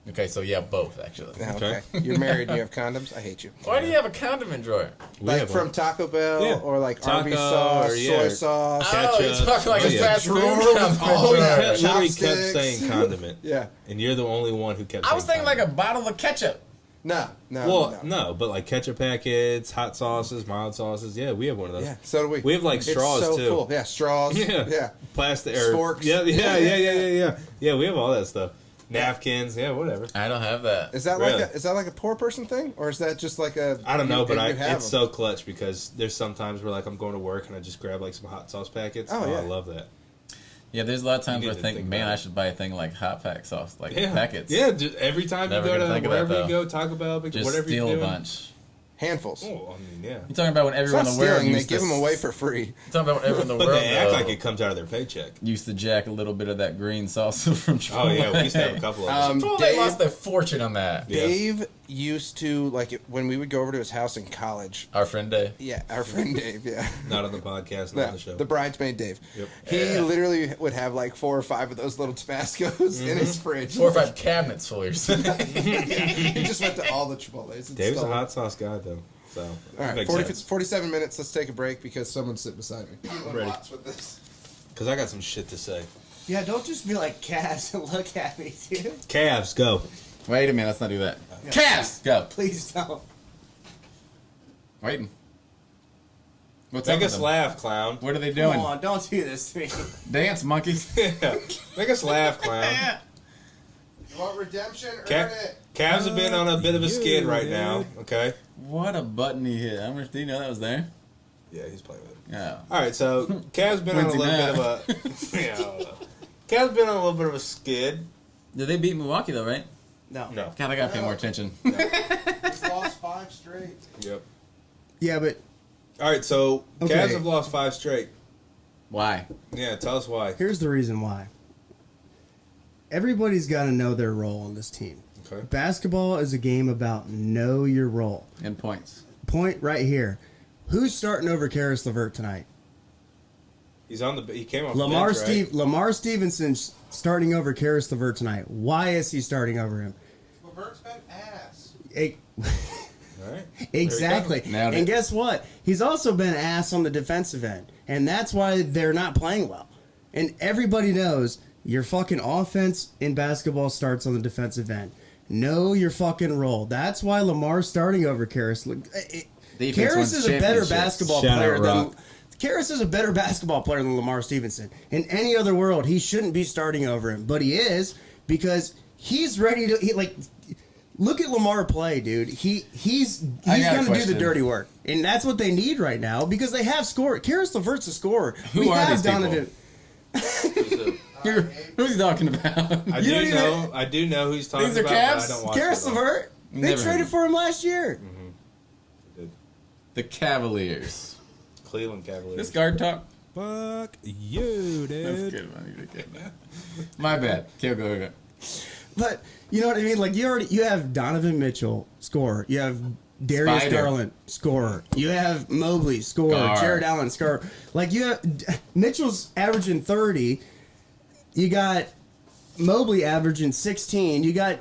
Okay, so yeah, both actually. Yeah. Okay. Okay. You're married and you have condoms. I hate you. Why do you have a condiment drawer? We Like have from one. Taco Bell Yeah. or like Taco Arby's sauce, or, yeah. soy sauce. Oh, you're Ketchup. talking like Oh, a yeah. fast food Drawer condiment with- drawer. oh, yeah. Literally kept Chopsticks. saying condiment. Yeah. And you're the only one who kept saying I was thinking like a condiment. bottle of ketchup. No. Well, no, but like ketchup packets, hot sauces, mild sauces. Yeah, we have one of those. Yeah. So do we. We have like It's straws so too. Full. Yeah. Straws. Yeah. Yeah. Plastic or Sporks. Yeah. Yeah, we have all that stuff. Napkins, yeah, whatever. I don't have that. Is that Really? like a poor person thing, or is that just like a? I don't know, but you have it's them? so clutch because there's sometimes where like I'm going to work and I just grab like some hot sauce packets. Oh, yeah. I love that. Yeah, there's a lot of times You where I need to think, think man, about I it. should buy a thing like hot pack sauce, like Yeah, packets. Yeah, just every time Never you go gonna to think of that, wherever you though. go, Taco Bell, Just whatever steal you're a doing. bunch. handfuls. Oh, I mean, yeah. You're talking about when It's everyone not in the world stealing. They used give to them away for free. You're talking about when everyone in the But world they act though, like it comes out of their paycheck. used to jack a little bit of that green salsa from Chipotle. Oh yeah, we used to have a couple of them. Chipotle Dave- lost their fortune on that. Yeah. Dave used to, like, when we would go over to his house in college. Our friend Dave. Yeah, our friend Dave, yeah. Not on the podcast, not on the show. The bridesmaid Dave. Yep. He literally would have like 4 or 5 of those little Tabascos in his fridge. 4 or 5 cabinets full. You're saying. He just went to all the Chipotles. and Dave's a stole it. hot sauce guy, though. So, All right, makes 40, sense. 47 minutes. Let's take a break because someone's sitting beside me. Ready. Lots with this. Because I got some shit to say. Yeah, don't just be like Cass and look at me, dude. Cavs, go. Wait a minute. Let's not do that. Cast. Go. Please don't. Waiting. What's up Make with us them? laugh, clown. What are they doing? Come on, don't do this to me. Dance, monkeys. Yeah. Make us laugh, clown. You want redemption? Ca- Earn it. Cavs have been on a bit of a skid right now, okay? What a button he hit. How much do you know that was there? Yeah, he's playing with it. Yeah. All right, so Cavs been on a When's he little bit mad? of a... Yeah, Cavs been on a little bit of a skid. Did they beat Milwaukee though, right? No. No. God, I gotta pay more attention. He's lost 5 straight. Yep. Yeah, but All right, so Okay. Cavs have lost 5 straight. Why? Yeah, tell us why. here's the reason why. Everybody's got to know their role on this team. Okay. Basketball is a game about know your role. And points. Point right here. Who's starting over Karis LeVert tonight? He came off Lamar the bench, right? Lamar Stevenson's starting over Karis LeVert tonight. Why is he starting over him? LeVert's been ass. Eh, All right. Exactly. Nailed it. And guess what? He's also been ass on the defensive end. And that's why they're not playing well. And everybody knows your fucking offense in basketball starts on the defensive end. Know your fucking role. That's why Lamar's starting over Karis. Defense Karis wins is a better championships. basketball Shout player out, than Rock. Karis is a better basketball player than Lamar Stevenson. In any other world, he shouldn't be starting over him, but he is because he's ready to. Look at Lamar play, dude. He's got a going to do question. the dirty work, and that's what they need right now because they have scored. Karis LeVert's a scorer. Who are these people? Who's he talking about? I do know who he's talking These are about. Cavs? But I don't watch Karis football. LeVert. They Never heard traded of for him last year. The Cavaliers. Cleveland Cavaliers. This guard talk. Fuck you, That's dude. good. I need to get that. My bad. Can't go again. But you know what I mean? Like you have Donovan Mitchell, scorer. You have Darius Spider. Garland, scorer. You have Mobley, scorer. Guard. Jared Allen, scorer. Like you have Mitchell's averaging 30. You got Mobley averaging 16. You got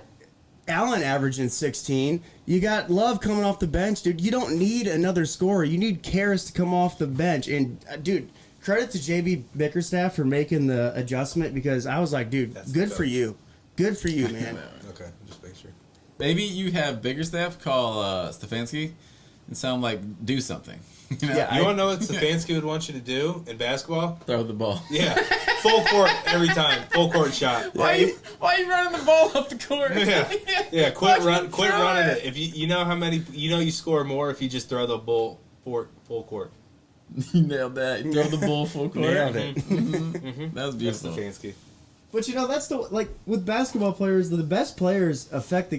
Allen averaging 16. You got Love coming off the bench, dude. You don't need another scorer. You need Karis to come off the bench. And dude, credit to JB Bickerstaff for making the adjustment because I was like, dude, That's good the for coach. you. Good for you, man. Okay, just make sure. Maybe you have Biggerstaff call Stefanski and tell him, like, do something. You know? Yeah, You want to know what Stefanski would want you to do in basketball? Throw the ball. Yeah, full court every time, full court shot. Why are you running the ball up the court? Yeah. Quit running it. If you know how many, you score more if you just throw the ball full court. You nailed that. You throw the ball full court. Nailed it. That was That's beautiful. Stefanski. But that's with basketball players, the best players affect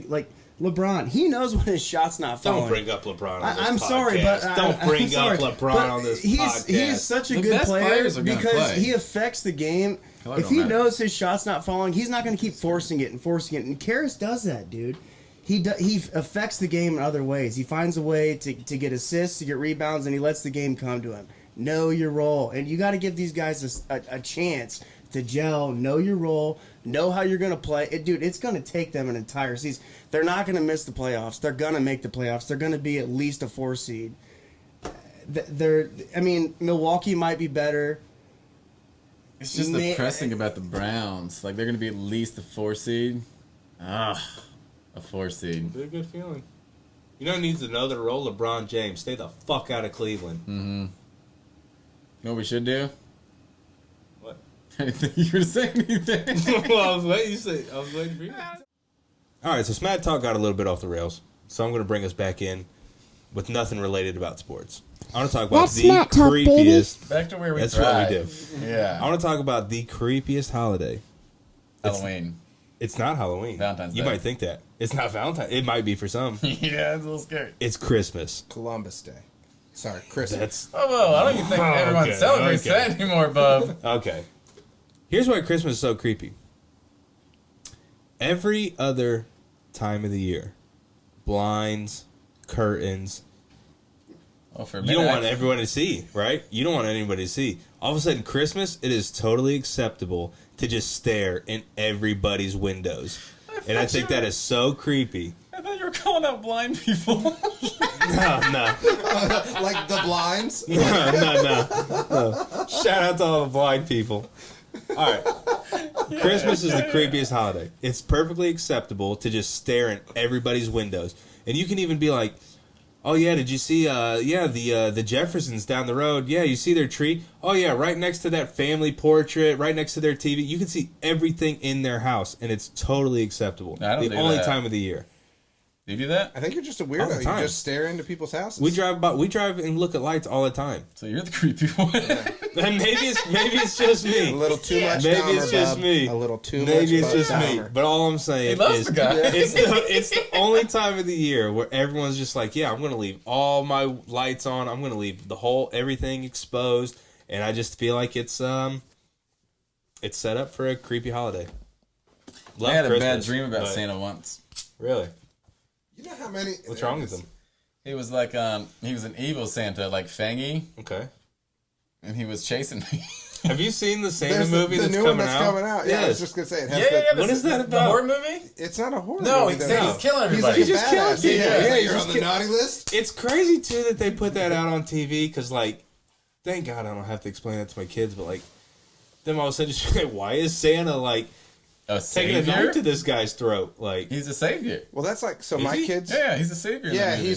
LeBron. He knows when his shot's not falling. Don't bring up LeBron on this I'm podcast. sorry, but don't bring I'm sorry, up LeBron but on this he's, podcast. He's such a The good best player players are gonna because play. he affects the game. Color If don't he matter. knows his shot's not falling, he's not going to keep forcing it. And Karis does that, dude. He affects the game in other ways. He finds a way to get assists, to get rebounds, and he lets the game come to him. Know your role, and you got to give these guys a chance to gel. Know your role. Know how you're going to play. Dude, it's going to take them an entire season. They're not going to miss the playoffs. They're going to make the playoffs. They're going to be at least a 4 seed. Milwaukee might be better. It's just depressing about the Browns. Like, they're going to be at least a 4 seed. A 4 seed. Be a good feeling. You know who needs to know their role? LeBron James. Stay the fuck out of Cleveland. You know what we should do? What? I didn't think you were saying anything. Well, I was waiting for you. All right, so Smatt Talk got a little bit off the rails, so I'm going to bring us back in with nothing related about sports. I want to talk about That's the Smatt Talk, baby. creepiest. Back to where we That's thrive. what we do. I Yeah. want to talk about the creepiest holiday. Halloween. It's not Halloween. Valentine's You Day. might think that. It's not Valentine's. It might be for some. Yeah, it's a little scary. It's Christmas. Columbus Day. Sorry, Christmas. That's Oh, I don't even think everyone okay, celebrates okay. that anymore, bub. okay. Here's why Christmas is so creepy. Every other time of the year, blinds, curtains. Oh, for a You minute, don't want everyone to see, right? You don't want anybody to see. All of a sudden, Christmas, it is totally acceptable to just stare in everybody's windows. And I think that is so creepy. I thought you were calling out blind people. No. Like the blinds. No. Shout out to all the blind people. All right. Christmas is the creepiest holiday. It's perfectly acceptable to just stare in everybody's windows. And you can even be like, oh, yeah, did you see, the Jeffersons down the road? Yeah, you see their tree? Oh, yeah, right next to that family portrait, right next to their TV. You can see everything in their house, and it's totally acceptable. I don't the do only that. time of the year. Do you do that? I think you're just a All the weirdo. You time. just stare into people's houses. We drive and look at lights all the time. So you're the creepy one. And maybe it's just me. a little too much. Maybe Dahmer, it's just bub. me. A little too much. Maybe it's Bub just me. Dahmer. But all I'm saying He loves is the guy. it's the only time of the year where everyone's just like, yeah, I'm going to leave all my lights on. I'm going to leave everything exposed. And I just feel like it's set up for a creepy holiday. Love I had a bad Christmas, dream about but- Santa once. Really? You know how many? What's wrong with him? He was like, he was an evil Santa, like Fangy, Okay. and he was chasing me. Have you seen the Santa There's movie the that's new coming one that's out? coming out. Yeah, I was Yes. just gonna say it Yeah, has yeah, the, What is that The about? horror movie? It's not a horror No, movie. he's though. killing He's everybody. like a He's just killing badass. people. Yeah, Yeah, he's you're just on the naughty list. It's crazy too that they put that out on TV because, like, thank God I don't have to explain that to my kids. But like, them all of a sudden just like, why is Santa like A taking a savior? knife to this guy's throat? Like, He's a savior. Well, that's like so. Is My he? kids. Yeah, he's a savior. in the Yeah, movie.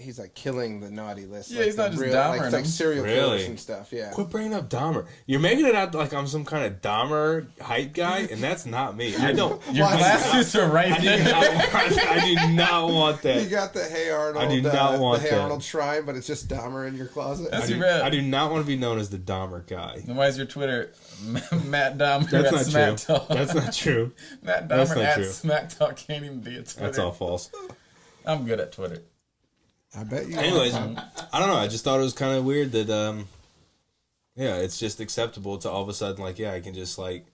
he's like killing the naughty list. Yeah, like he's not the just real, Dahmering like them. serial Really? killers and stuff. Yeah. quit bringing up Dahmer. You're making it out like I'm some kind of Dahmer hype guy, and that's not me. I don't. Your Why- glasses are right I do there. not want You that. got the Hey Arnold. I do not want the Hey that. Arnold shrine, but it's just Dahmer in your closet. That's I do, your red. I do not want to be known as the Dahmer guy. And why is your Twitter Matt Dahmer That's at not Smatt true. Talk? That's not true. Matt That's Dahmer not at true. Smack Talk can't even be a Twitter. That's all false. I'm good at Twitter. I bet you. Anyways, I don't know. I just thought it was kind of weird that, yeah, it's just acceptable to all of a sudden, like, yeah, I can just, like,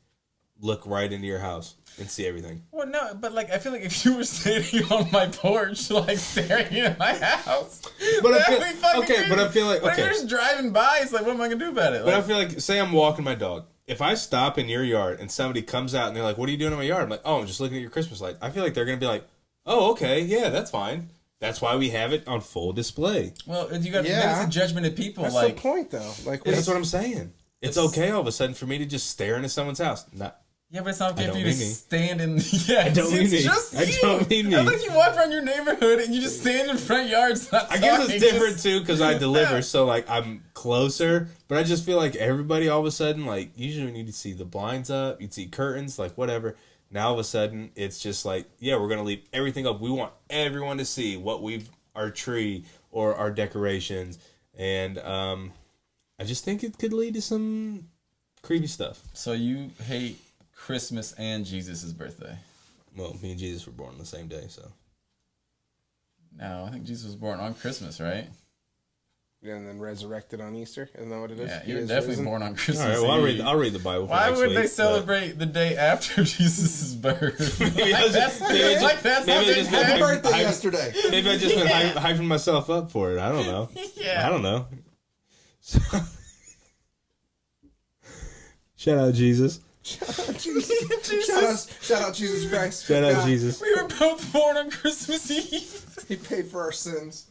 look right into your house and see everything. Well, no, but like I feel like if you were standing on my porch, like staring at my house, But I that'd feel- be fucking okay, creepy. but I feel like- But if okay. you're just driving by, it's like, what am I gonna do about it? But I Like, feel like, say I'm walking my dog. If I stop in your yard and somebody comes out and they're like, what are you doing in my yard? I'm like, oh, I'm just looking at your Christmas light. I feel like they're going to be like, oh, okay, yeah, that's fine. That's why we have it on full display. well, you got Yeah. that's a judgment of people. That's like, the point, though. Like, That's what I'm saying. It's It's- okay all of a sudden for me to just stare into someone's house. Not, yeah, but it's not okay I for don't you to mean me. stand in. Yeah, I don't mean it's me. just I you. don't mean me. It's like you walk around your neighborhood and you just stand in front yards. Not I guess talking, it's different just- too because I deliver, Yeah. so like I'm closer. But I just feel like everybody all of a sudden, like usually when you see the blinds up, you'd see curtains, like whatever. Now all of a sudden, it's just like, yeah, we're gonna leave everything up. We want everyone to see what our tree or our decorations, and I just think it could lead to some creepy stuff. So you hate Christmas and Jesus' birthday? Well, me and Jesus were born on the same day, so No, I think Jesus was born on Christmas, right? and then resurrected on Easter. Isn't that what it is? Yeah, He you're is definitely risen. born on Christmas. all right. Well, Eve. I'll read the Bible. For Why next would week, they but- celebrate the day after Jesus' birth? Maybe I just- maybe I just- like that's maybe I not just the been Happy hyped- birthday hyped- yesterday. Maybe I just been Yeah. hyping myself up for it. I don't know. Yeah. I don't know. So, shout out Jesus. Shout out Jesus Christ. Shout out God, Jesus. We were both born on Christmas Eve. He paid for our sins.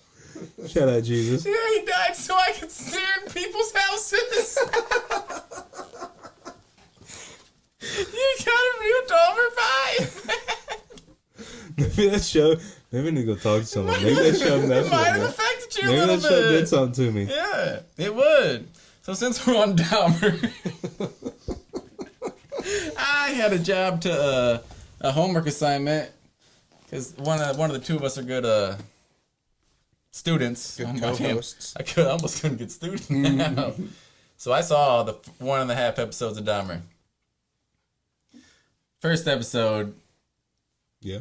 Shout out Jesus. Yeah, he died so I could stare in people's houses. You got a real Dahmer vibe. Maybe that show. Maybe I need to go talk to someone. Maybe that show It messed might have with me. affected you a Maybe little that show bit. did something to me. Yeah, it would. So since we're on Dahmer, I had a job to a homework assignment because one of the two of us are good students. Good Oh, my damn. co-hosts. I almost couldn't get student now. So I saw the 1.5 episodes of Dahmer. First episode, Yeah.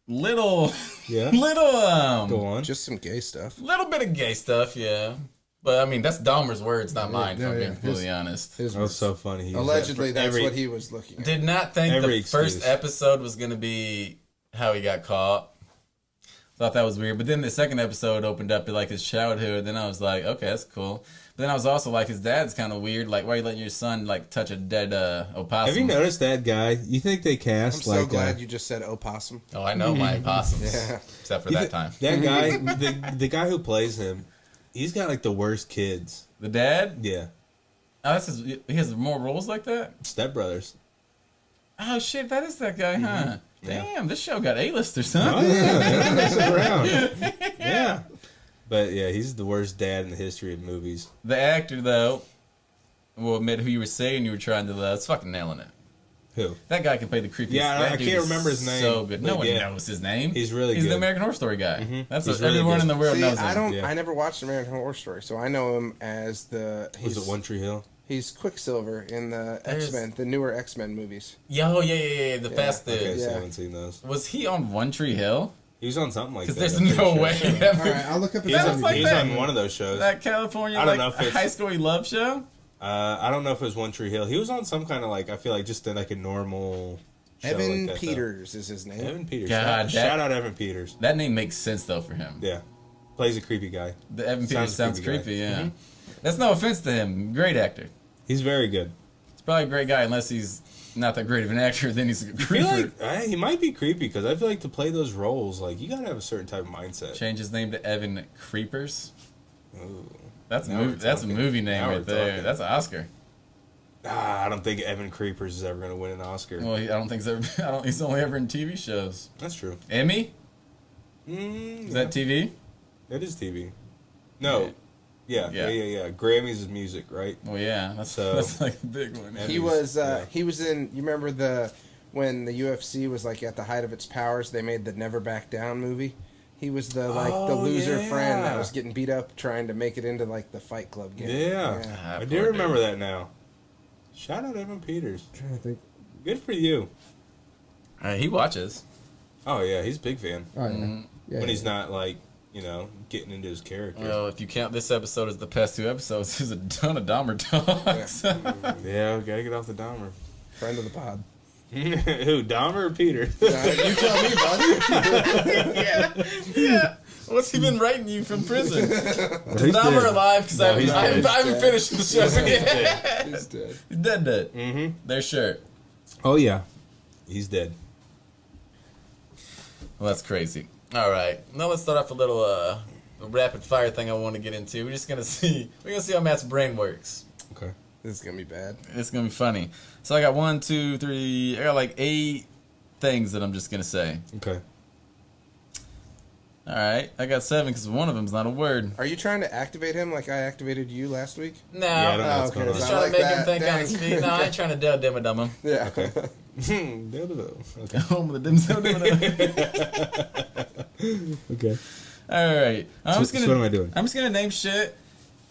little Yeah. little Go on. Just some gay stuff. little bit of gay stuff, yeah. But I mean, that's Dahmer's words, not mine. yeah, if I'm being yeah. completely honest. His That was so funny. He used that Allegedly, for that's every- what he was looking at. Did not think Every the first excuse. episode was gonna be how he got caught. Thought that was weird. But then the second episode opened up to like his childhood. Then I was like, okay, that's cool. But then I was also like, his dad's kind of weird. Like, why are you letting your son like touch a dead opossum? Have you noticed that guy? You think they I'm cast so like glad you just said opossum. Oh, I know my opossums. Yeah. Except for that time. that guy, the guy who plays him, he's got like the worst kids. The dad? Yeah, Oh, he has more roles like that? Step Brothers. Oh, shit, that is that guy, huh? Yeah. Damn, this show got A-listers, huh? Oh yeah, mess around. Yeah, but yeah, he's the worst dad in the history of movies. The actor, though, will admit who you were saying you were trying to love. It's fucking nailing it. Who? That guy can play the creepiest. Yeah, that I dude can't is remember his name, So good. No but one yeah. knows his name. He's really He's good. the American Horror Story guy. That's He's what really everyone good. in the world See, knows him. I Yeah. never watched American Horror Story, so I know him as Was it One Tree Hill? He's Quicksilver in the There's- X-Men, the newer X-Men movies. Yeah. The Fast Dude. Okay, so I Yeah. haven't seen those. Was he on One Tree Hill? He was on something like that. Because there's I'm pretty no sure. way he All ever. right, I'll look up his That name. was like He was that- on one of those shows. That California I don't know like if it's- high school love show. I don't know if it was One Tree Hill. He was on some kind of like, I feel like just like a normal show Evan like that, Peters is his name. Though. Evan Peters. God, Shout out Evan Peters. That name makes sense though for him. Yeah. Plays a creepy guy. The Evan Peters sounds creepy guy. creepy. Yeah. That's no offense to him. Great actor. He's very good. He's probably a great guy unless he's not that great of an actor. Then he's a I feel creeper. like he might be creepy because I feel like to play those roles, like you gotta have a certain type of mindset. Change his name to Evan Creepers. Ooh. That's a Now movie. we're That's a talking. movie name Now we're right there. talking. That's an Oscar. I don't think Evan Creepers is ever gonna win an Oscar. Well, I don't think he's ever. I don't. He's only ever in TV shows. That's true. Emmy? Is that TV? That is TV. No. Yeah. Yeah. Grammys is music, right? Well, yeah. So- That's like a big one. He was in. You remember when the UFC was like at the height of its powers? They made the Never Back Down movie. He was the loser yeah. friend that was getting beat up trying to make it into like the Fight Club game. Yeah. I do poor remember dude. that now. Shout out Evan Peters. I'm trying to think. Good for you. He watches. Oh yeah, he's a big fan. Oh, yeah. Yeah, When he's not like, getting into his character. Well, if you count this episode as the past two episodes, there's a ton of Dahmer talks. Yeah, we gotta get off the Dahmer. Friend of the pod. Who, Dahmer or Peter? You tell me, bud. yeah. What's he been writing you from prison? Is He's Dahmer dead. alive? Because I he's haven't dead. finished the show yet. He's dead. He's dead. Mm-hmm. They're sure. Oh yeah, he's dead. Well, that's crazy. All right. Now let's start off a little a rapid fire thing I want to get into. We're gonna see how Matt's brain works. Okay. This is gonna be bad. It's gonna be funny. So I got 1, 2, 3. I got like 8 things that I'm just gonna say. Okay. All right. I got 7 because one of them's not a word. Are you trying to activate him like I activated you last week? No. Yeah, I don't know what's okay, going on. Just I trying like to make him that. think on Dang. his feet. No, I ain't trying to dim and dumb him. Yeah. Okay. Okay. Home with the dim Okay. All right. So what am I doing? I'm just gonna name shit.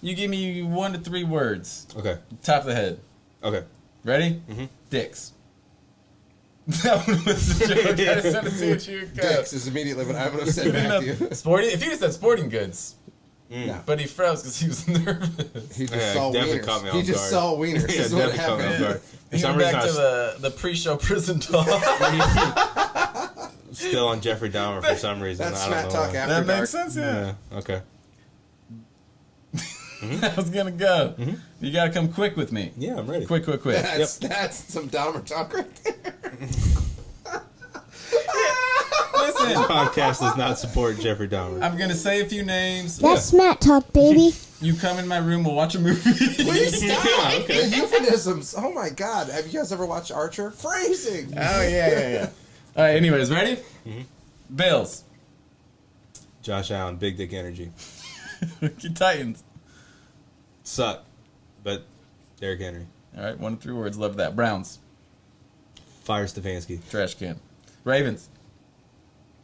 You give me 1 to 3 words. Okay. Top of the head. Okay. Ready? Mm-hmm. Dicks. That one was the joke. I just wanted to see what you would go. Dicks is immediately what I would have said back to you. Sporting. If he just said sporting goods, No. but he froze because he was nervous. He just Yeah, saw definitely wieners. caught me He off just guard. saw wieners. Yeah, is what definitely caught me off happened. guard. For He some went reason, back I to was the pre-show prison talk. still on Jeffrey Dahmer for some reason. That's I don't Smatt know Talk why. after That dark. makes sense, yeah. Yeah. Okay. I was gonna go. You gotta come quick with me. Yeah, I'm ready. Quick. That's some Dahmer talk right there. Listen, Podcast does not support Jeffrey Dahmer. I'm gonna say a few names. That's Smatt Talk, baby. You come in my room, we'll watch a movie. Please stop. Yeah, okay. The euphemisms. Oh my God. Have you guys ever watched Archer? Phrasing. Oh yeah. All right. Anyways, ready? Bills. Josh Allen, big dick energy. Titans. Suck, but Derrick Henry. All right. 1 to 3 words. Love that. Browns. Fire Stefanski. Trash can. Ravens.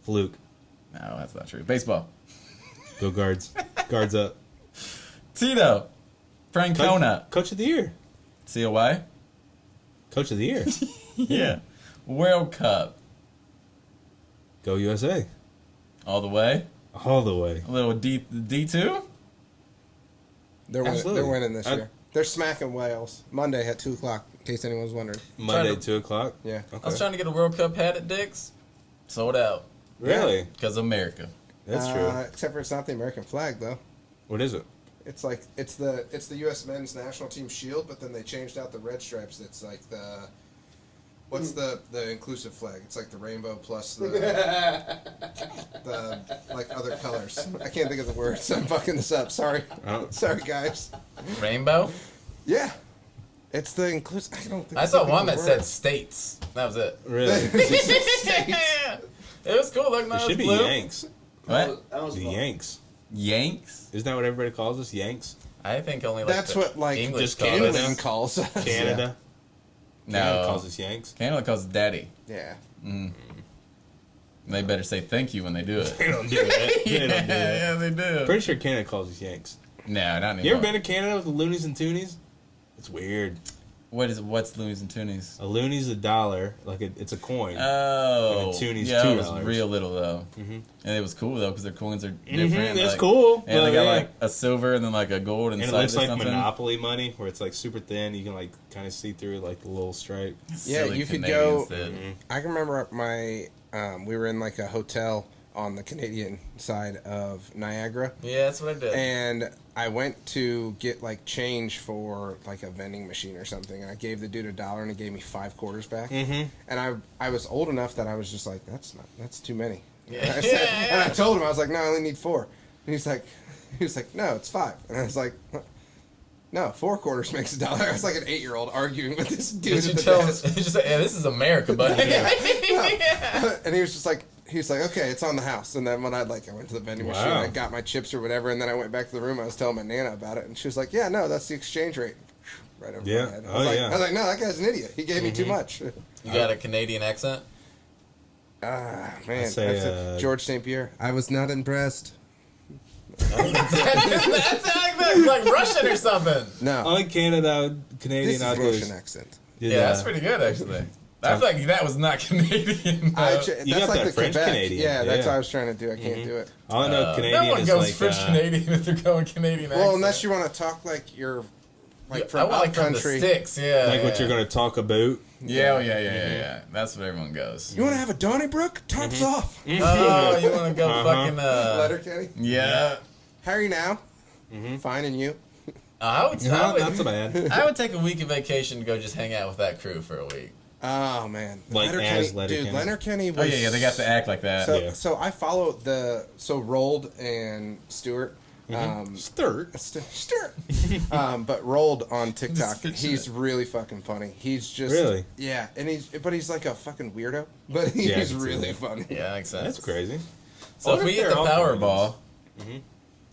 Fluke. No, that's not true. Baseball. Go Guards. Guards up. Tito. Francona. Coach of the year. COY. Coach of the year. Yeah. World Cup. Go USA. All the way. All the way. A little D2. They're winning, Absolutely. they're winning this year. They're smacking Wales Monday at 2 o'clock. In case anyone's wondering. Monday, Trying to- 2 o'clock. Yeah. Okay. I was trying to get a World Cup hat at Dick's. Sold out. Really? Because of America. That's true. Except for it's not the American flag though. What is it? It's like it's the U.S. men's national team shield, but then they changed out the red stripes. It's like the what's the inclusive flag? It's like the rainbow plus the like other colors. I can't think of the words. I'm fucking this up. Sorry, sorry guys. Rainbow? Yeah, it's the inclusive. I saw one that said states. That was it. Really? It was cool. Look, It no, should be blue. Yanks. What? That was The fun. Yanks. Yanks? Isn't that what everybody calls us? Yanks? I think only like That's the what like English just call Canada. us. England calls us. Canada. Canada calls No. us Yanks. Canada calls us daddy. Yeah. They better say thank you when they do it. They don't do that. They don't do that. Yeah, they do. Pretty sure Canada calls us Yanks. No, not anymore. You ever been to Canada with the loonies and toonies? It's weird. What's loonies and toonies? A looney's $1, like it's a coin. Oh, And a toonie's yeah, it was $2. real little though, and it was cool though because their coins are different. It's like- cool. and they but got yeah. like a silver and then like a gold And it inside looks or like something. Monopoly money, where it's like super thin. You can like kind of see through like the little stripe. Yeah, Silly you could Canadians go- did. I can remember my we were in like a hotel on the Canadian side of Niagara. Yeah, that's what I did. And I went to get like change for like a vending machine or something, and I gave the dude $1, and he gave me 5 quarters back. Mm-hmm. And I was old enough that I was just like, that's too many. Yeah. And I said, and I told him, I was like, no, I only need 4. And he was like, no, it's 5. And I was like, no, 4 quarters makes $1. I was like an 8-year-old arguing with this dude Did you at the tell him? desk. Just like, yeah, this is America, buddy. And he was just like, okay, it's on the house. And then when I went to the vending machine, Wow. I got my chips or whatever, and then I went back to the room. I was telling my Nana about it, and she was like, yeah, no, that's the exchange rate. Right over Yeah. my head. Oh, yeah. I was like, no, that guy's an idiot. He gave me too much. You got a Canadian accent? Ah, man. I'd say, That's it. George St. Pierre. I was not impressed. That's like Russian or something. No. I like Canada, This Canadian is out Russian accent. Yeah, that's pretty good actually. I feel like that was not Canadian. That's You got like that the French Quebec. Canadian. Yeah, that's Yeah. what I was trying to do. I can't do it. All I know Canadian no one is goes like French Canadian if they're going Canadian accent. Well, unless you want to talk like you're I from want like from the country. sticks, yeah. like what you're gonna talk about. Yeah. That's what everyone goes. You want to have a Donnybrook? Tops off. Oh, you want to go fucking Letterkenny. yeah. How are you now? Fine, and you? I would. No, not so bad. I would take a week of vacation to go just hang out with that crew for a week. Oh man, Like as Letterkenny. dude, Letterkenny Oh was. yeah, they got to act like that. So, Yeah. so I follow Rolled and Stewart. Stir. Stewart. But Rolled on TikTok, Just he's really fucking funny. He's just Really? yeah, and he's like a fucking weirdo, but he's Yeah, I can see really that. funny. Yeah, that makes sense. That's crazy. So if What we if hit they're the all Powerball,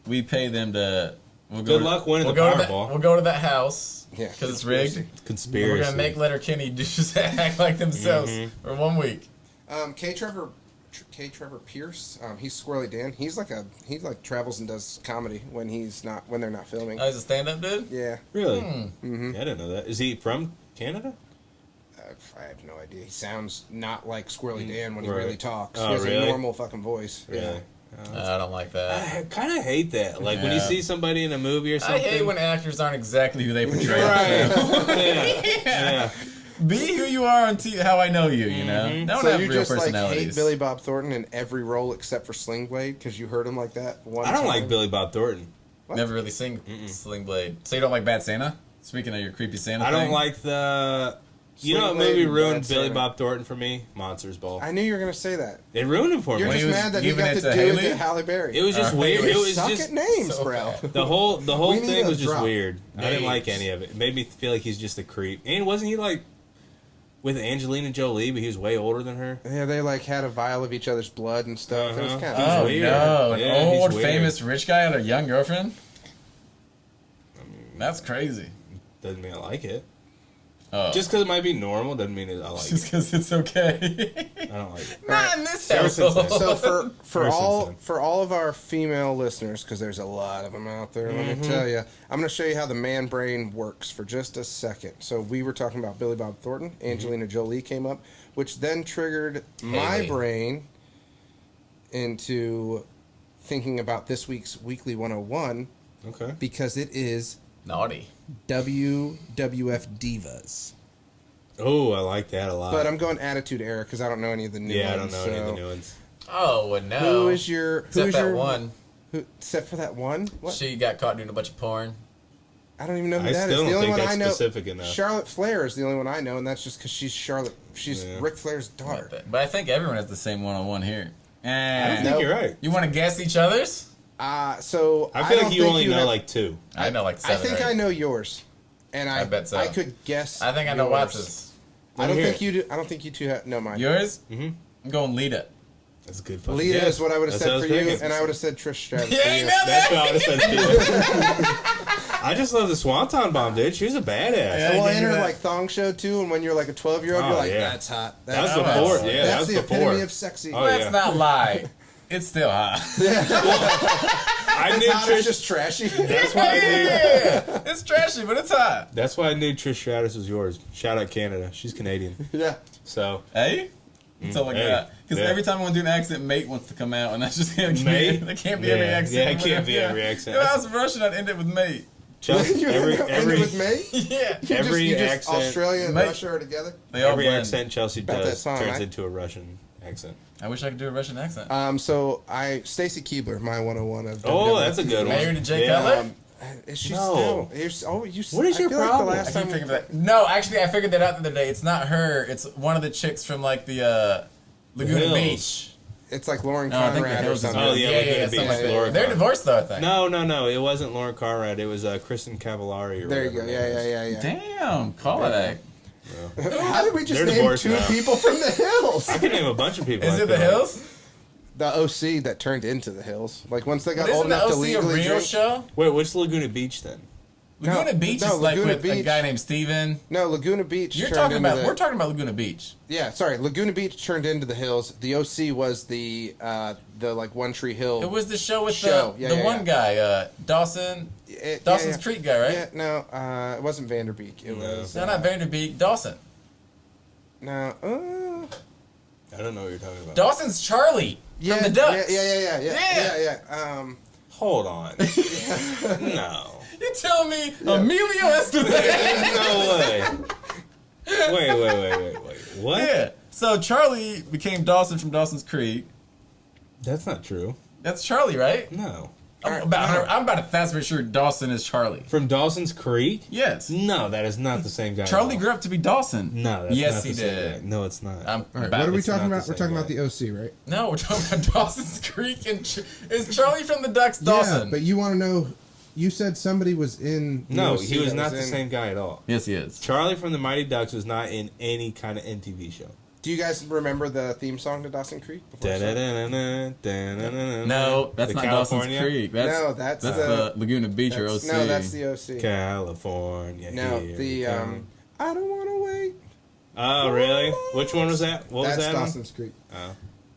we pay them to. We'll Good to- luck winning we'll the go to that- Powerball. We'll go to that house Yeah, because it's conspiracy. rigged. Conspiracy. We're gonna make Letterkenny just act like themselves for 1 week. K. Trevor Pierce, he's Squirrely Dan. He travels and does comedy when they're not filming. Oh, he's a stand-up dude. Yeah, Really? Mm-hmm. I didn't know that. Is he from Canada? I have no idea. He sounds not like Squirrely Dan when he Right. really talks. Oh, He has really? a normal fucking voice. Really? Yeah. I don't like that. I kind of hate that. Like when you Yeah. see somebody in a movie or I something. hate when actors aren't exactly who they portray. Right. yeah. Be who you are on how I know you. You know, don't So have you real just like personalities. hate Billy Bob Thornton in every role except for Sling Blade because you heard him like that one I don't time? like Billy Bob Thornton. Never really sing Sling Blade. So you don't like Bad Santa? Speaking of your creepy Santa I don't thing? like the. You know what Sling Blade movie and ruined Bad Billy Santa. Bob Thornton for me? Monsters Ball. I knew you were gonna say that. It ruined him for You're me. he just was mad that he giving got it to to do it Haley? to Halle Berry. It was just Or weird. Haley. It was Suck just at names, so bro. bad. the whole We need thing a was just drop. weird. I didn't like Names. any of it. It made me feel like he's just a creep. And wasn't he like with Angelina Jolie, but he was way older than her? Yeah, they like had a vial of each other's blood and stuff. It was kind He's of Oh weird. no, an Yeah, he's old weird. famous rich guy and a young girlfriend? That's crazy. Doesn't mean I like it. Oh. Just because it might be normal doesn't mean I like Just it. because it's okay. I don't like it. Not in this Ever since household. then. So for Ever since all then. for all of our female listeners, because there's a lot of them out there, let me tell you, I'm going to show you how the man brain works for just a second. So we were talking about Billy Bob Thornton, Angelina Jolie came up, which then triggered my Haley. brain into thinking about this week's Weekly 101 Okay. because it is Naughty. WWF Divas. Oh, I like that a lot. But I'm going Attitude Era because I don't know any of the new yeah, I ones. don't know any of so- the new ones. Oh, well, no. Who is your? Except Who's that your one. Except for that one. What? She got caught doing a bunch of porn. I don't even know who I that is. still The don't only think one that's I know. specific enough. Charlotte Flair is the only one I know, and that's just because she's Charlotte. She's Yeah. Ric Flair's daughter. But I think everyone has the same one-on-one here. I And think you're right. you want to guess each other's? So I feel don't like you think only know have- like 2. I know like I 7. think or 8. I know yours, and I bet so. I could guess. I think I know yours. Watts's. I don't Hear think it. you do. I don't think you two know mine. Yours? Mm-hmm. I'm going Lita. That's a good fucking Lita guess. is what I would have That's said what for I was you, thinking. and I would have said Trish Stratus. You for ain't you. know That's that? what I would have said too. I just love the Swanton Bomb, dude. She was a badass. Yeah. Well, I in knew her that. like thong show too, and when you're like a 12-year-old, Oh, you're like, yeah. that's hot. That was That's Oh, before. that's- Yeah, that that's was the before. epitome of sexy. Oh, Let's yeah. not lie. It's still hot. I knew Hot is Trish. just trashy. That's why I knew. Yeah. It's trashy, but it's hot. That's why I knew Trish Stratus was yours. Shout out Canada. She's Canadian. Yeah. So Hey? That's all I Hey. got. Because Yeah. every time I want to do an accent, mate wants to come out, and that's just can't Mate? That can't be Yeah. every accent. Yeah, it can't be every accent. If I was Russian, I'd end it with mate. Chelsea, You every ended with me. Yeah. every you just accent, Australia and Mate. Russia are together. They all every blend. accent Chelsea About that does song, turns right? into a Russian accent. I wish I could do a Russian accent. So Stacy Keibler, my 101 of Oh, WWE. that's a good one. Married to Jay Yeah. Cutler? Is she No. still? You. What is I your feel Like problem? the I last keep time, thinking of that. No, actually, I figured that out the other day. It's not her. It's one of the chicks from like the Laguna Hills. Beach. it's like Lauren No, I think the Conrad or Hills is something. Oh, yeah, Laguna yeah, Beach. something like that. Laura They're Conrad. divorced though, I think. No, it wasn't Lauren Conrad. It was Kristen Cavallari. Or There you go. whatever her name is. Yeah. Damn, call it that. How did we just They're name divorced 2 now. people from the Hills? I can name a bunch of people. Is I it the feel like. Hills? The OC that turned into the Hills. Like once they got old Isn't the enough to OC a legally real drink. show? Wait, which Laguna Beach then? Laguna Beach no, is like Laguna with a Beach- guy named Steven. No, Laguna Beach. You're turned talking into about. the- We're talking about Laguna Beach. Yeah, sorry. Laguna Beach turned into the Hills. The OC was the like One Tree Hill. It was the show with Show. the Yeah, yeah, one guy, Dawson. Dawson's Creek guy, right? Yeah, no, it wasn't Vanderbeek. It No. was No, not Vanderbeek. Dawson. no. I don't know what you're talking about. Dawson's Charlie Yeah, from the Ducks. Yeah. Hold on. No. You're telling me Emilio Estevez? No way. Wait. What? Yeah. So Charlie became Dawson from Dawson's Creek. That's not true. That's Charlie, right? No. I'm about 1,000% sure Dawson is Charlie. From Dawson's Creek? Yes. No, that is not the same guy. Charlie at all. grew up to be Dawson. No, that's yes, not he the same did. guy. No, it's not. I'm All right, about- what are we it's talking not about? the We're talking same about the OC, right? No, we're talking about Dawson's Creek and is Charlie from the Ducks Dawson? Yeah, but you want to know? You said somebody was in. the No, OC he was that not the in- same guy at all. Yes, he is. Charlie from the Mighty Ducks was not in any kind of MTV show. Do you guys remember the theme song to Dawson Creek? before it started? No, that's The not California? Dawson's Creek. That's, No, that's that's the- the Laguna Beach or OC. No, that's the OC. California. No, here the we come. I don't want to wait. Oh, really? Which one was that? What That's was that? on? Dawson's Creek.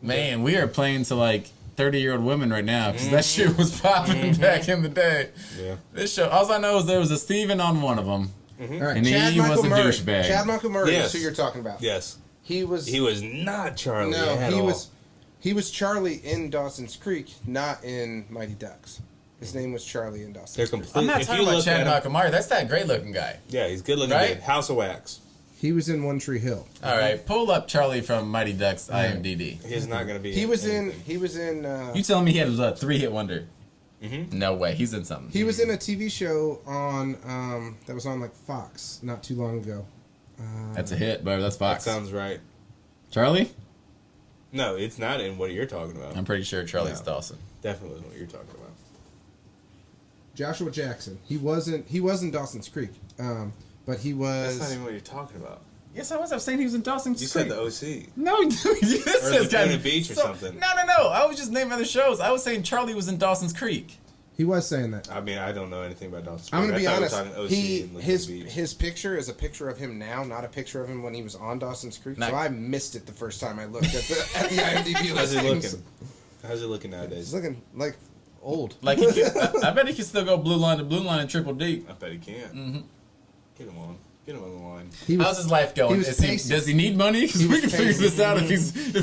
Man, we are playing to like 30-year-old women right now because that shit was popping back in the day. Yeah. This show, all I know is there was a Steven on one of them, All right, and Chad he was Michael a Murray. douchebag. Chad Michael Murray Yes. is who you're talking about. Yes. He was not Charlie. no, at he all. was Charlie in Dawson's Creek, not in Mighty Ducks. His name was Charlie in Dawson's They're Creek. completely. I'm not if talking you about look Chad at him, Nakamari. That's that great-looking guy. yeah, he's good looking. Right? Dude. House of Wax. he was in One Tree Hill. All right, pull up Charlie from Mighty Ducks IMDb. He's not going to be. He was in. anything. He was in. You telling me he had a 3-hit wonder? Mm-hmm. No way, he's in something. He was in a TV show on that was on like Fox not too long ago. That's a hit, but that's That Fox. sounds right. Charlie? No, it's not in what you're talking about. I'm pretty sure Charlie's No. Dawson. Definitely what you're talking about. Joshua Jackson. He wasn't in Dawson's Creek, but he was. That's not even what you're talking about. Yes, I was. I was saying he was in Dawson's You Creek. said the OC. No, this is Laguna Beach or something. No. I was just naming other shows. I was saying Charlie was in Dawson's Creek. He was saying that. I mean, I don't know anything about Dawson's I'm Creek. gonna be I thought honest. we were talking OC He and Laguna his Beach. his picture is a picture of him now, not a picture of him when he was on Dawson's Creek. Nice. So I missed it the first time I looked at the IMDb How's he listings. looking? How's he looking He's nowadays? looking like old. Like he can, I bet he can still go blue line to blue line and triple deep. I bet he can. Mm-hmm. Get him on. Get him on the line. He was. How's his life going? he was Is he, pacey. does he need money? Because He we was can figure pacey. this out if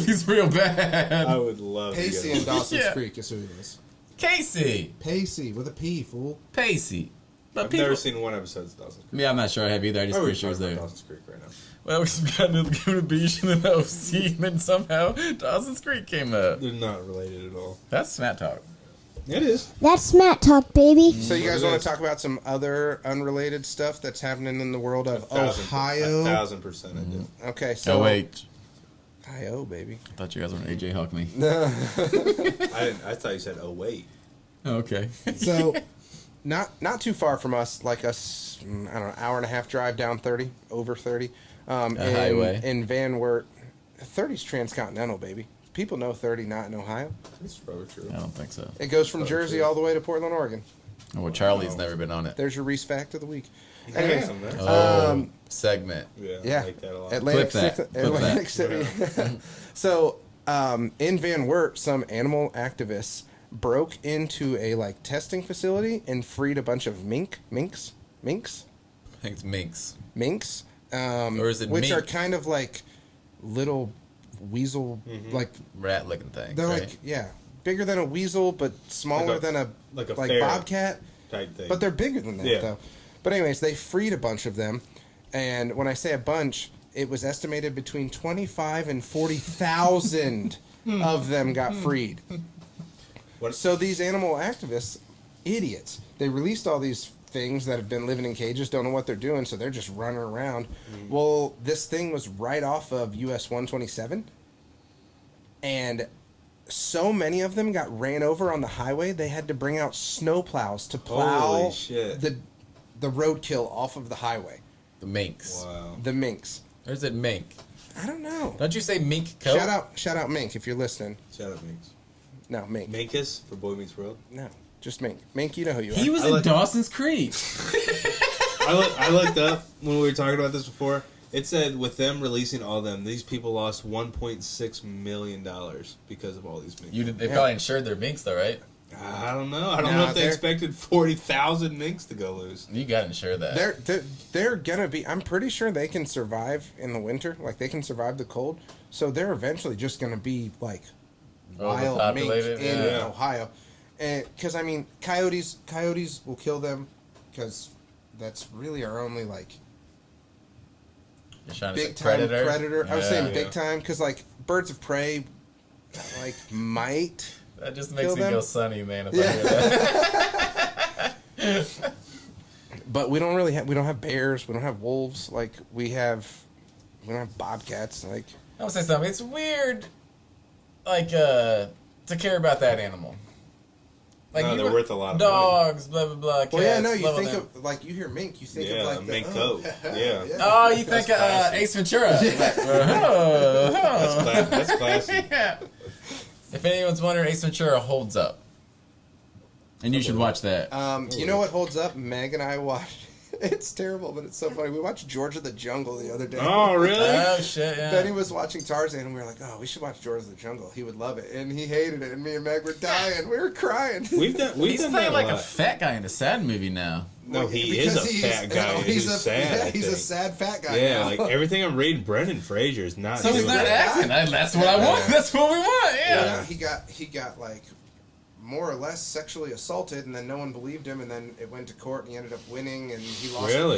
he's real bad. I would love Pacey to in get him. Dawson's Yeah. Creek is who he is. Casey. Pacey with a P, fool. Pacey. But I've never seen one episode of Dawson's Creek. Yeah, I'm not sure I have either. I just pretty sure it's there. Dawson's Creek right now. Well, we got to go to the beach and then the OC, and then somehow Dawson's Creek came up. They're not related at all. That's Smatt Talk. It is. That's Smatt Talk, baby. So you guys want to talk about some other unrelated stuff that's happening in the world of Ohio? 1,000% I do. Okay, so Oh, wait. Ohio, baby. I thought you guys were an AJ Hawk me. I thought you said, oh, wait. Okay. So, not too far from us, like I don't know, hour and a half drive down 30, over 30. Highway. In Van Wert, 30's transcontinental, baby. People know 30 not in Ohio. That's probably true. I don't think so. It goes from Jersey all the way to Portland, Oregon. Well, Charlie's never been on it. There's your Reese fact of the week. Anyway, Anyway, Segment. yeah, I like that a lot. Atlantic Clip that. City. Clip Atlantic that. City. So, in Van Wert, some animal activists broke into a testing facility and freed a bunch of minks. I think it's minks. Minks. Or is it which mink? are kind of like little weasel, like Rat-looking things, they're right? bigger than a weasel, but smaller than a ferret bobcat type thing. But they're bigger than that, though. But anyways, they freed a bunch of them, and when I say a bunch, it was estimated between 25 and 40,000 of them got freed. So these animal activists, idiots, they released all these things that have been living in cages, don't know what they're doing, so they're just running around. Well, this thing was right off of US 127, and so many of them got ran over on the highway, they had to bring out snowplows to plow the roadkill off of the highway. The minks. Wow. The minks. Or is it mink? I don't know. Don't you say mink coat? Shout out Mink if you're listening. Shout out Minks. No, Mink. Minkus for Boy Meets World. No, just Mink. Mink, you know who you are. He was in Dawson's Creek. I looked up when we were talking about this before. It said with them releasing all of them, these people lost $1.6 million because of all these minks. They probably insured their minks, though, right? I don't know. I don't know if they expected 40,000 minks to go loose. You got to insure that. They're gonna be. I'm pretty sure they can survive in the winter. Like they can survive the cold. So they're eventually just gonna be like wild mink in Ohio. And because I mean, coyotes will kill them because that's really our only big time predator. I was saying big time because birds of prey might. That just makes me go sunny, man. If I hear that. But we don't have bears. We don't have wolves. We don't have bobcats. I would say something. It's weird, to care about that animal. They're worth a lot of dogs, money. blah blah blah. Cats, well, yeah, no, you think of you hear mink, you think of a mink coat. Yeah. Oh, you think Ace Ventura? That's classy. Yeah. If anyone's wondering, Ace Ventura holds up, and you should watch that. You know what holds up? Meg and I watched. It's terrible, but it's so funny. We watched George of the Jungle the other day. Oh, really? Oh, shit, yeah. Benny was watching Tarzan, and we were like, oh, we should watch George of the Jungle. He would love it. And he hated it, and me and Meg were dying. We were crying. He's playing like a fat guy in a sad movie now. No, he is a fat guy. He's sad. Yeah, he's a sad fat guy. Yeah, now. everything I'm reading, Brendan Fraser is not. So he's not acting. That's what I want. That's what we want. Yeah. He got more or less sexually assaulted, and then no one believed him, and then it went to court, and he ended up winning, and he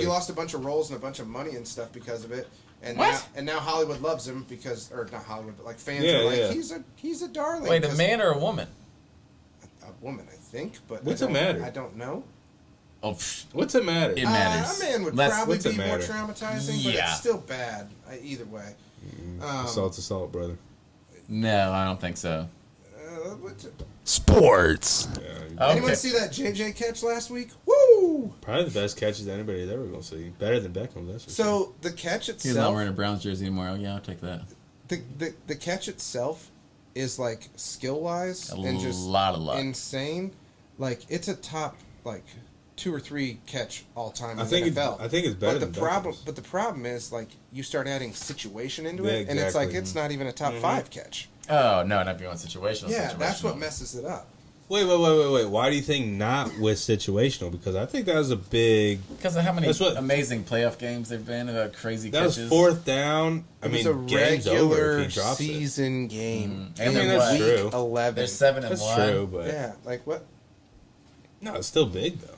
lost a bunch of roles and a bunch of money and stuff because of it. And now Hollywood loves him because, or not Hollywood, but fans are like, he's a darling. Wait, a man or a woman? A woman, I think, but what's it matter? I don't know. Oh, what's it matter? It matters. A man would probably be more matter? traumatizing, but it's still bad either way. Assault's assault, brother. No, I don't think so. Sports. Yeah, anyone see that JJ catch last week? Woo! Probably the best catches anybody's ever going to see. Better than Beckham, that's for sure. The catch itself... He's not wearing a Browns jersey anymore. Oh, yeah, I'll take that. The catch itself is, skill-wise and just lot. insane. It's a top, 2 or 3 catch all time in the NFL. I think it's better than Beckham's. But the problem is, you start adding situation into it, exactly. and it's not even a top 5 catch. Oh, no, not beyond situational. Yeah, that's what messes it up. Wait. Why do you think not with situational? Because I think that was a big... Because of how many amazing playoff games they've been, crazy that catches. That was 4th down. It was a regular season game. And that's true. 11. They're 7-1. That's true, but... Yeah, what? No, it's still big, though.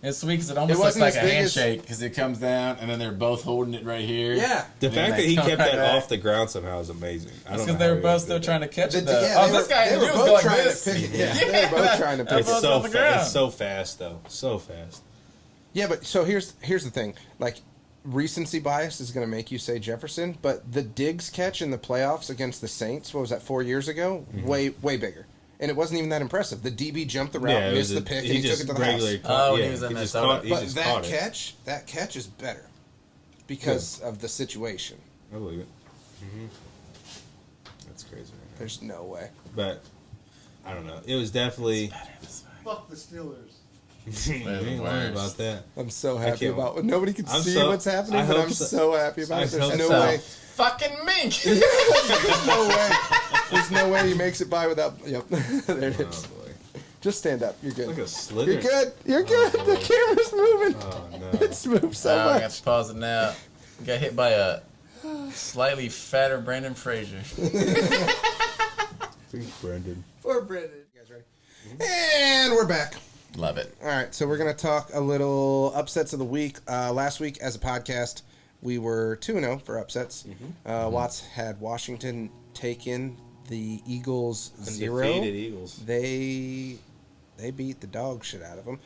It's sweet because it almost It looks wasn't like a as big as- handshake because it comes down and then they're both holding it right here. Yeah. The And fact then that he they kept come right that back. off the ground somehow is amazing. I That's don't know because they how were he both did still that. trying to catch it. Yeah, This guy they were was both going like trying this. to pick it. Yeah, they were both trying to pick It's it. both so on the ground. it's so fast though, so fast. Yeah, but so here's the thing. Like, recency bias is going to make you say Jefferson, but the Diggs catch in the playoffs against the Saints, what was that, 4 years ago? Way bigger. And it wasn't even that impressive. The DB jumped the route, missed the pick, and he took it to the house. when he was in Minnesota. But that catch is better because of the situation. I believe it. That's crazy. Man. There's no way. But I don't know. It was definitely. Fuck the Steelers. I ain't lying about that. I'm so happy can't- about it. Nobody can I'm see so- what's happening, I but hope I'm so. so happy about I it. There's hope no so. way. Fucking mink. There's no way. There's no way he makes it by without. Yep. There it Oh is. boy! Just stand up. You're good. Look at Slither. You're good. You're good. The camera's moving. Oh no! It's moved so I got much. to pause it now. Got hit by a slightly fatter Brandon Fraser. Brendan. For Brendan. You guys ready? And we're back. Love it. All right, so we're going to talk a little upsets of the week. Last week, as a podcast, we were 2-0 for upsets. Watts had Washington take in the Eagles 0. Undefeated Eagles. They beat the dog shit out of them.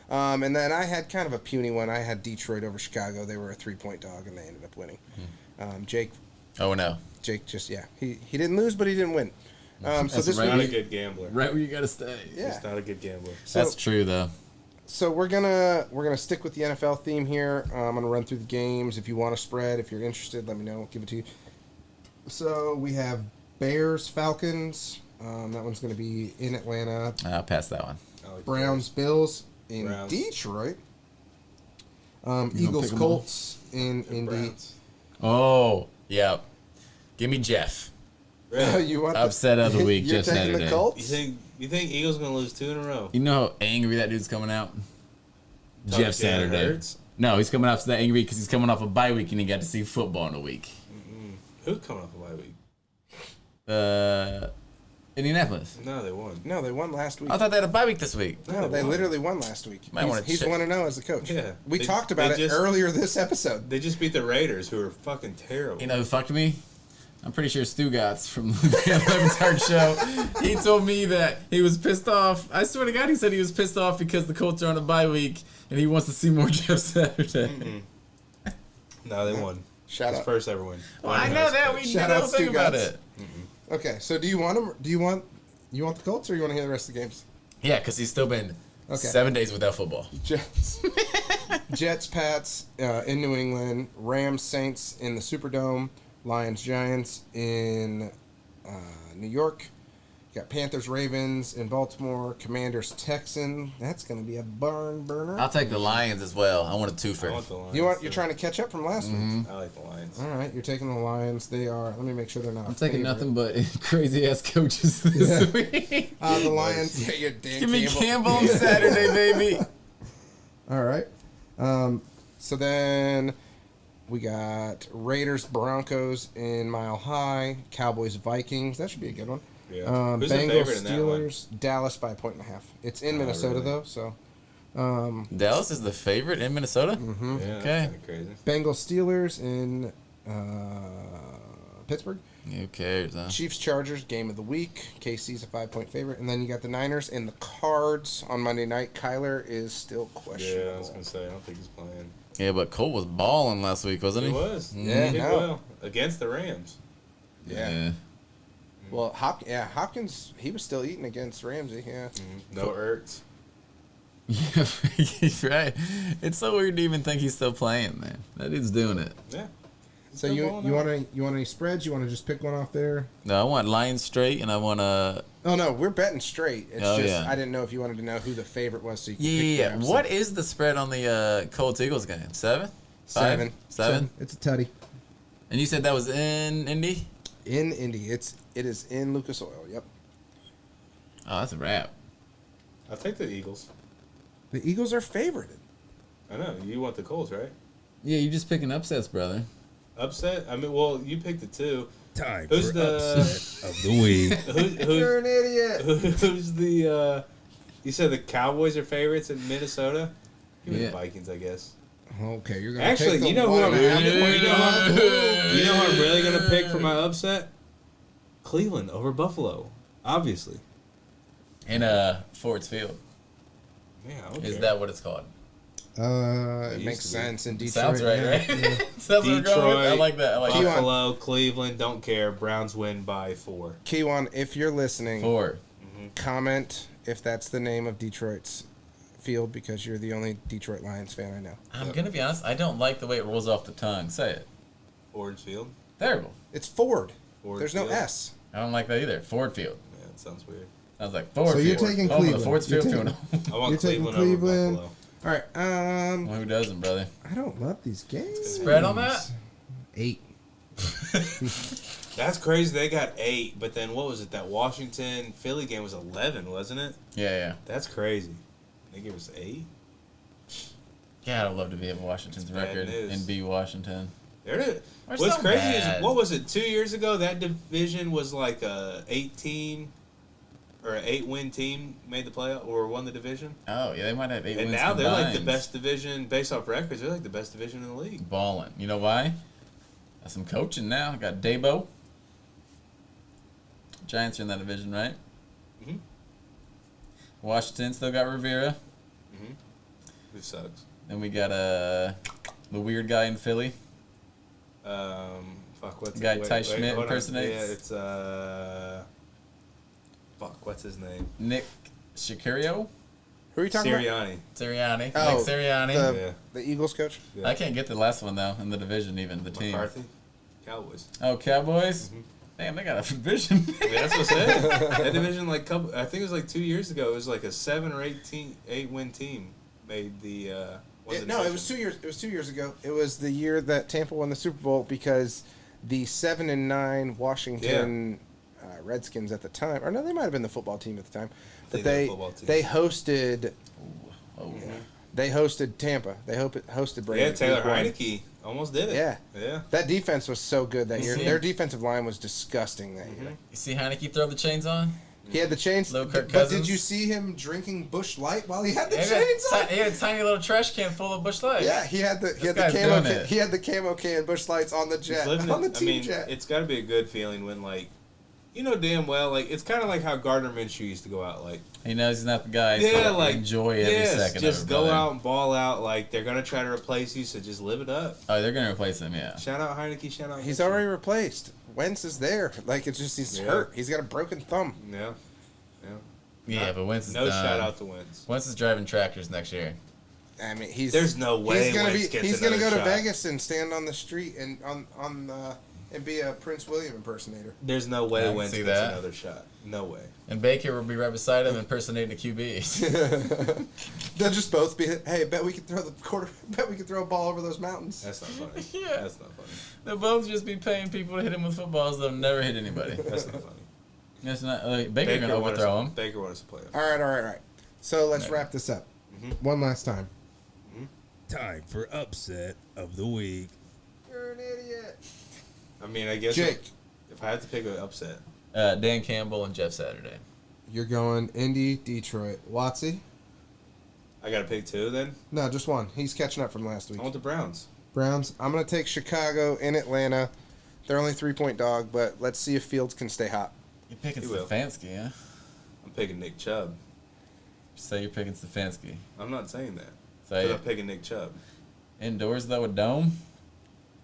And then I had kind of a puny one. I had Detroit over Chicago. They were a 3-point dog, and they ended up winning. Jake Oh no. just, he didn't lose, but he didn't win. So That's this right. Not a week, good gambler. Right where you gotta stay. yeah. He's not a good gambler. So, That's true though. So we're gonna stick with the NFL theme here. I'm gonna run through the games. If you want to spread, if you're interested, let me know. I'll give it to you. So we have Bears Falcons. That one's gonna be in Atlanta. I'll pass that one. I like Browns Bills in Browns. Detroit. gonna Eagles pick 'em all? Colts in the Indy. Browns. Oh, yeah. Give me Jeff. Really? You want Upset of the week, You're just taking the Saturday. Colts. You think Eagles gonna lose 2 in a row? You know how angry that dude's coming out? Talking Jeff Jalen Saturday. Hurts? No, he's coming out so that angry because he's coming off a bye week and he got to see football in a week. Who's coming off a bye week? Indianapolis. No, they won. No, they won last week. I thought they had a bye week this week. No, they literally won last week. Might wanna He's check. 1-0 as a coach. Yeah. We They- talked about they it just- earlier this episode. They just beat the Raiders, who are fucking terrible. You know who fucked me? I'm pretty sure Stu Gotts from the Eleventh Heart Show. He told me that he was pissed off. I swear to God, he said he was pissed off because the Colts are on a bye week and he wants to see more Jeff Saturday. No, they won. Shout His out. first ever win. Well, I know that. We Shout did a out whole thing Stu about Gotts. it. Okay, so do you want them? Do you want the Colts, or you want to hear the rest of the games? Yeah, because he's still been Okay. 7 days without football. Jets, Pats in New England, Rams, Saints in the Superdome, Lions, Giants in New York. Got Panthers, Ravens in Baltimore, Commanders, Texans. That's going to be a barn burner. I'll take the Lions as well. I want a I twofer. want the Lions. You're trying to catch up from last week. I like the Lions. All right, you're taking the Lions. They are. Let me make sure they're not. I'm taking favorite. nothing but crazy ass coaches this week. The Lions. Yeah, you're Dan Give me Campbell. Campbell on Saturday, baby. All right. So then we got Raiders, Broncos in Mile High, Cowboys, Vikings. That should be a good one. Yeah. Who's the Bengals, favorite in that one? Steelers, Dallas by 1.5. It's in Minnesota really? though, so Dallas is the favorite in Minnesota? Mm-hmm. Yeah, Okay. that's kind of crazy. Bengals, Steelers in Pittsburgh. Who cares, huh? Chiefs, Chargers, game of the week. KC's a 5-point favorite, and then you got the Niners and the Cards on Monday night. Kyler is still questionable. Yeah, I was gonna say I don't think he's playing. Yeah, but Cole was balling last week, wasn't He he? was. Yeah, he did no. well against the Rams. Yeah. Well, Hopkins, he was still eating against Ramsey. Yeah. No Ertz. Yeah, he's right. It's so weird to even think he's still playing, man. That dude's doing it. Yeah. So you want any spreads? You want to just pick one off there? No, I want Lions straight, and I want to. Oh no, we're betting straight. It's Oh, just yeah. I didn't know if you wanted to know who the favorite was, so you could Yeah, pick yeah. perhaps What is the spread on the Colts Eagles game? 7? 5? 7? It's a tutty. And you said that was in Indy? in Indy. It is in Lucas Oil. Yep. Oh, that's a wrap. I'll take the Eagles. The Eagles are favorited. I know. You want the Colts, right? Yeah, you're just picking upsets, brother. Upset? I mean, well, you picked the 2. Time Who's for the- upset of the week. You're an idiot. Who's the? You said the Cowboys are favorites in Minnesota. Give me Yeah. the Vikings, I guess. Okay, you're gonna Actually, take the you know who I'm, one. you know who I'm really gonna pick for my upset? Cleveland over Buffalo, obviously. In Ford's Field. Yeah, I don't Is care. that what it's called? It used makes to be. sense in Detroit. Sounds right, yeah. right? Sounds what we're going with. I Detroit, like that. I like that. Buffalo, Cleveland, don't care. Browns win by 4. Kiwan, if you're listening, 4. comment if that's the name of Detroit's field because you're the only Detroit Lions fan I know. I'm gonna be honest. I don't like the way it rolls off the tongue. Say it. Ford Field. Terrible. It's Ford. Ford There's Field. no S. I don't like that either. Ford Field. Yeah, it sounds weird. I was like Ford So Field. you're taking Home of Cleveland. the Ford's You're Field taking- too. I want You're taking Cleveland, over Cleveland. Buffalo. All right. Well, who doesn't, brother? I don't love these games. Spread on that? 8. That's crazy. They got 8, but then what was it? That Washington Philly game was 11, wasn't it? Yeah. That's crazy. They gave us 8. God, I'd love to be at Washington's That's bad record news. and be Washington. There it is. We're What's so crazy bad. is, what was it, 2 years ago? That division was like a 8-team or an 8-win team made the playoff or won the division. Oh yeah, they might have 8 And wins now they're like the combined. best division based off records. They're like the best division in the league. Balling. You know why? Got some coaching now. Got Dabo. Giants are in that division, right? Mhm. Washington still got Rivera. Who sucks? Then we got the weird guy in Philly. Fuck, what's Guy it? Ty Schmidt hold on. impersonates? Yeah, it's fuck, what's his name? Nick Shicario? Who are you talking about? Sirianni. Sirianni. Oh, Nick Sirianni. Yeah. The Eagles coach. Yeah. I can't get the last one though in the division even the team. McCarthy. Cowboys. Oh, Cowboys. Damn, they got a division. I mean, that's what I said. That division, like, I think it was like 2 years ago. It was like a 7 or 8-win team made the. Won the No, it division. was 2 years. It was 2 years ago. It was the year that Tampa won the Super Bowl because the 7-9 Washington Redskins at the time, or no, they might have been the football team at the time, but think they were they the football team. they hosted Oh, they hosted Tampa. They hosted Brady. Yeah, Taylor Week one. Heineke almost did it. Yeah. Yeah. That defense was so good that You year. see Their him? defensive line was disgusting that year. you see Heineke throw the chains on? He had the chains. Little Kirk But Cousins. did you see him drinking Bush Light while he had the He chains on? had a tiny little trash can full of Bush Light. Yeah, he had the guy's camo doing it. he had the camo can Bush Lights on the He's jet living on the it. I team mean, jet. it's got to be a good feeling when, like, you know damn well, like, it's kind of like how Gardner Minshew used to go out, like, He knows he's not the guy. yeah, so like, enjoy every yes, second just of it, go brother. out and ball out. Like, they're going to try to replace you, so just live it up. Oh, they're gonna replace him. Yeah. Shout out Heineke, shout out He's Minshew. already replaced. Wentz is there. Like it's just he's Yeah. hurt. He's got a broken thumb. Yeah. Yeah, but Wentz is No done. shout out to Wentz. Wentz is driving tractors next year. I mean, he's There's no way he's gonna Wentz gets he's gonna go another to shot. Vegas and stand on the street and and be a Prince William impersonator. There's no I way can Wentz see gets that. another shot. No way. And Baker will be right beside him impersonating the QB. They'll just both be. Hey, bet we could throw the quarter. Bet we could throw a ball over those mountains. That's not funny. Yeah. That's not funny. They'll both just be paying people to hit him with footballs. They'll never hit anybody. That's not funny. That's not like Baker gonna won us- overthrow him. Baker won us a playoff. All right. So let's Right. wrap this up. One last time. Time for upset of the week. You're an idiot. I mean, I guess Jake, if I had to pick an upset, Dan Campbell and Jeff Saturday. You're going Indy, Detroit. Watsy? I got to pick 2 then. No, just one. He's catching up from last week. I want the Browns. Browns. I'm gonna take Chicago in Atlanta. They're only 3-point dog, but let's see if Fields can stay hot. You're picking He will. Stefanski, huh? I'm picking Nick Chubb. Say you're picking Stefanski. I'm not saying that. Say But I'm it. picking Nick Chubb. Indoors though, a dome.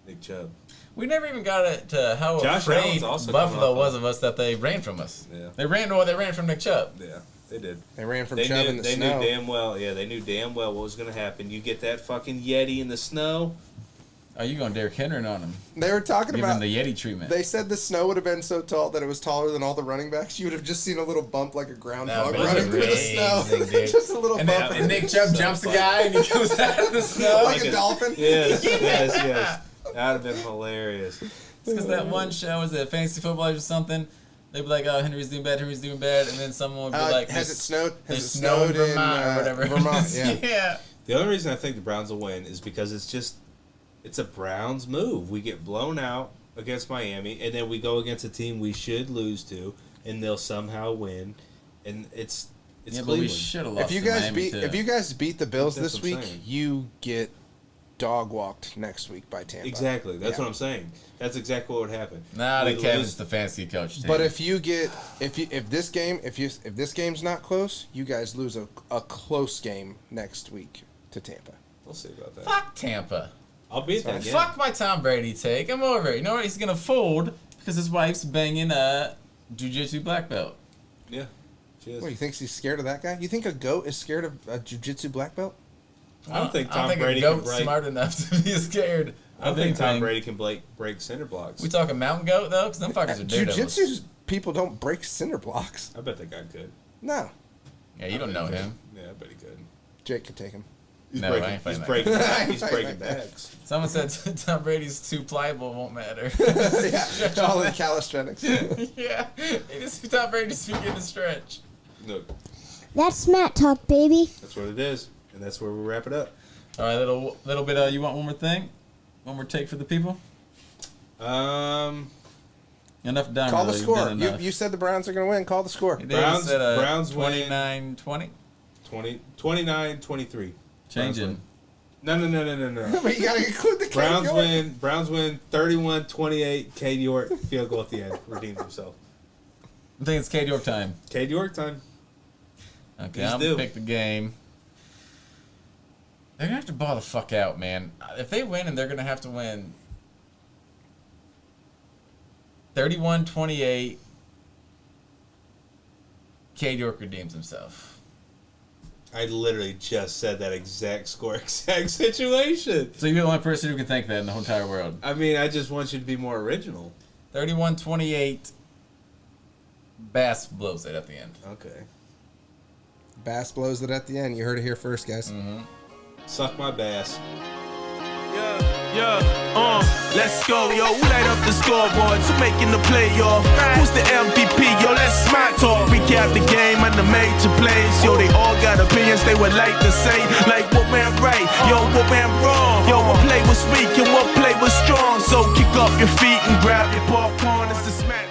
Nick Chubb. We never even got it to how Josh afraid Allen's also coming Buffalo off was of- of us that they ran from us. Yeah. They ran from Nick Chubb. Yeah, they did. They ran from They Chubb knew. in the They snow. knew damn well. Yeah, they knew damn well what was going to happen. You get that fucking Yeti in the snow. Oh, you going Derrick Henry on him? They were talking Give him about. the Yeti treatment. They said the snow would have been so tall that it was taller than all the running backs. You would have just seen a little bump like a groundhog That was running through the snow. amazing, dude. Just a little and, bump. then, and Nick Chubb So jumps the funny. guy and he goes out of the snow. like a dolphin. Yes, yes. That would have been hilarious. Because that one show was it Fantasy Footballers or something. They'd be like, "Oh, Henry's doing bad. Henry's doing bad," and then someone would be like, has it snowed? They Has it snowed snowed in Vermont or whatever. Vermont, yeah. yeah. The only reason I think the Browns will win is because it's a Browns move. We get blown out against Miami, and then we go against a team we should lose to, and they'll somehow win. And it's It's Yeah, but we Cleveland. should have lost. If you to guys Miami, beat too. if you guys beat the Bills That's this what I'm week, saying. you get dog walked next week by Tampa. Exactly. That's Yeah. what I'm saying. That's exactly what would happen. Nah, We the Kevin's lose- the fancy coach. Team. But if this game's not close, you guys lose a close game next week to Tampa. We'll see about that. fuck Tampa. I'll beat them again. Fuck my Tom Brady take. I'm over it. You know what? He's gonna fold because his wife's banging a jiu-jitsu black belt. Yeah. Cheers. What, you think he's scared of that guy? You think a goat is scared of a jiu-jitsu black belt? I don't think Tom I think Brady a can goat's break. smart enough to be scared. I don't think Tom anything. Brady can break cinder blocks. We talking mountain goat though, because them fuckers are daredevils. Jiu-jitsu people don't break cinder blocks. I bet that guy could. No. Yeah, you don't know him. Yeah, I bet he could. Jake could take him. He's No, I breaking, ain't fighting he's that breaking, guy. he's breaking bags. Someone said Tom Brady's too pliable, won't matter. Yeah, all the calisthenics. Yeah, Tom Brady's begin to stretch. Look, That's Smatt Talk, baby. that's what it is, and that's where we wrap it up. All right, little bit. You want one more thing? One more take for the people? Enough done. Call the really. You've score. done enough. You said the Browns are going to win. Call the score. He did. Browns- He said, Browns win. 29-20. 29-23. Changing. No. But you got to include the Browns York. win. Browns win 31-28. Cade York field goal at the end redeems himself. I think it's Cade York time. Cade York time. Okay, He's I'm due. gonna pick the game. They're gonna have to ball the fuck out, man. If they win, and they're gonna have to win 31-28. Cade York redeems himself. I literally just said that exact score, exact situation. So you're the only person who can think that in the whole entire world. I mean, I just want you to be more original. 31-28. Bass blows it at the end. Okay. Bass blows it at the end. You heard it here first, guys. Suck my bass. Let's go, yo. Who light up the scoreboards? Who making the playoff? Who's the MVP? Yo, let's Smatt Talk. Recap the game and the major plays. Yo, they all got opinions they would like to say. Like what went right, yo, what went wrong? Yo, what play was weak and what play was strong. So kick up your feet and grab your popcorn. It's the Smatt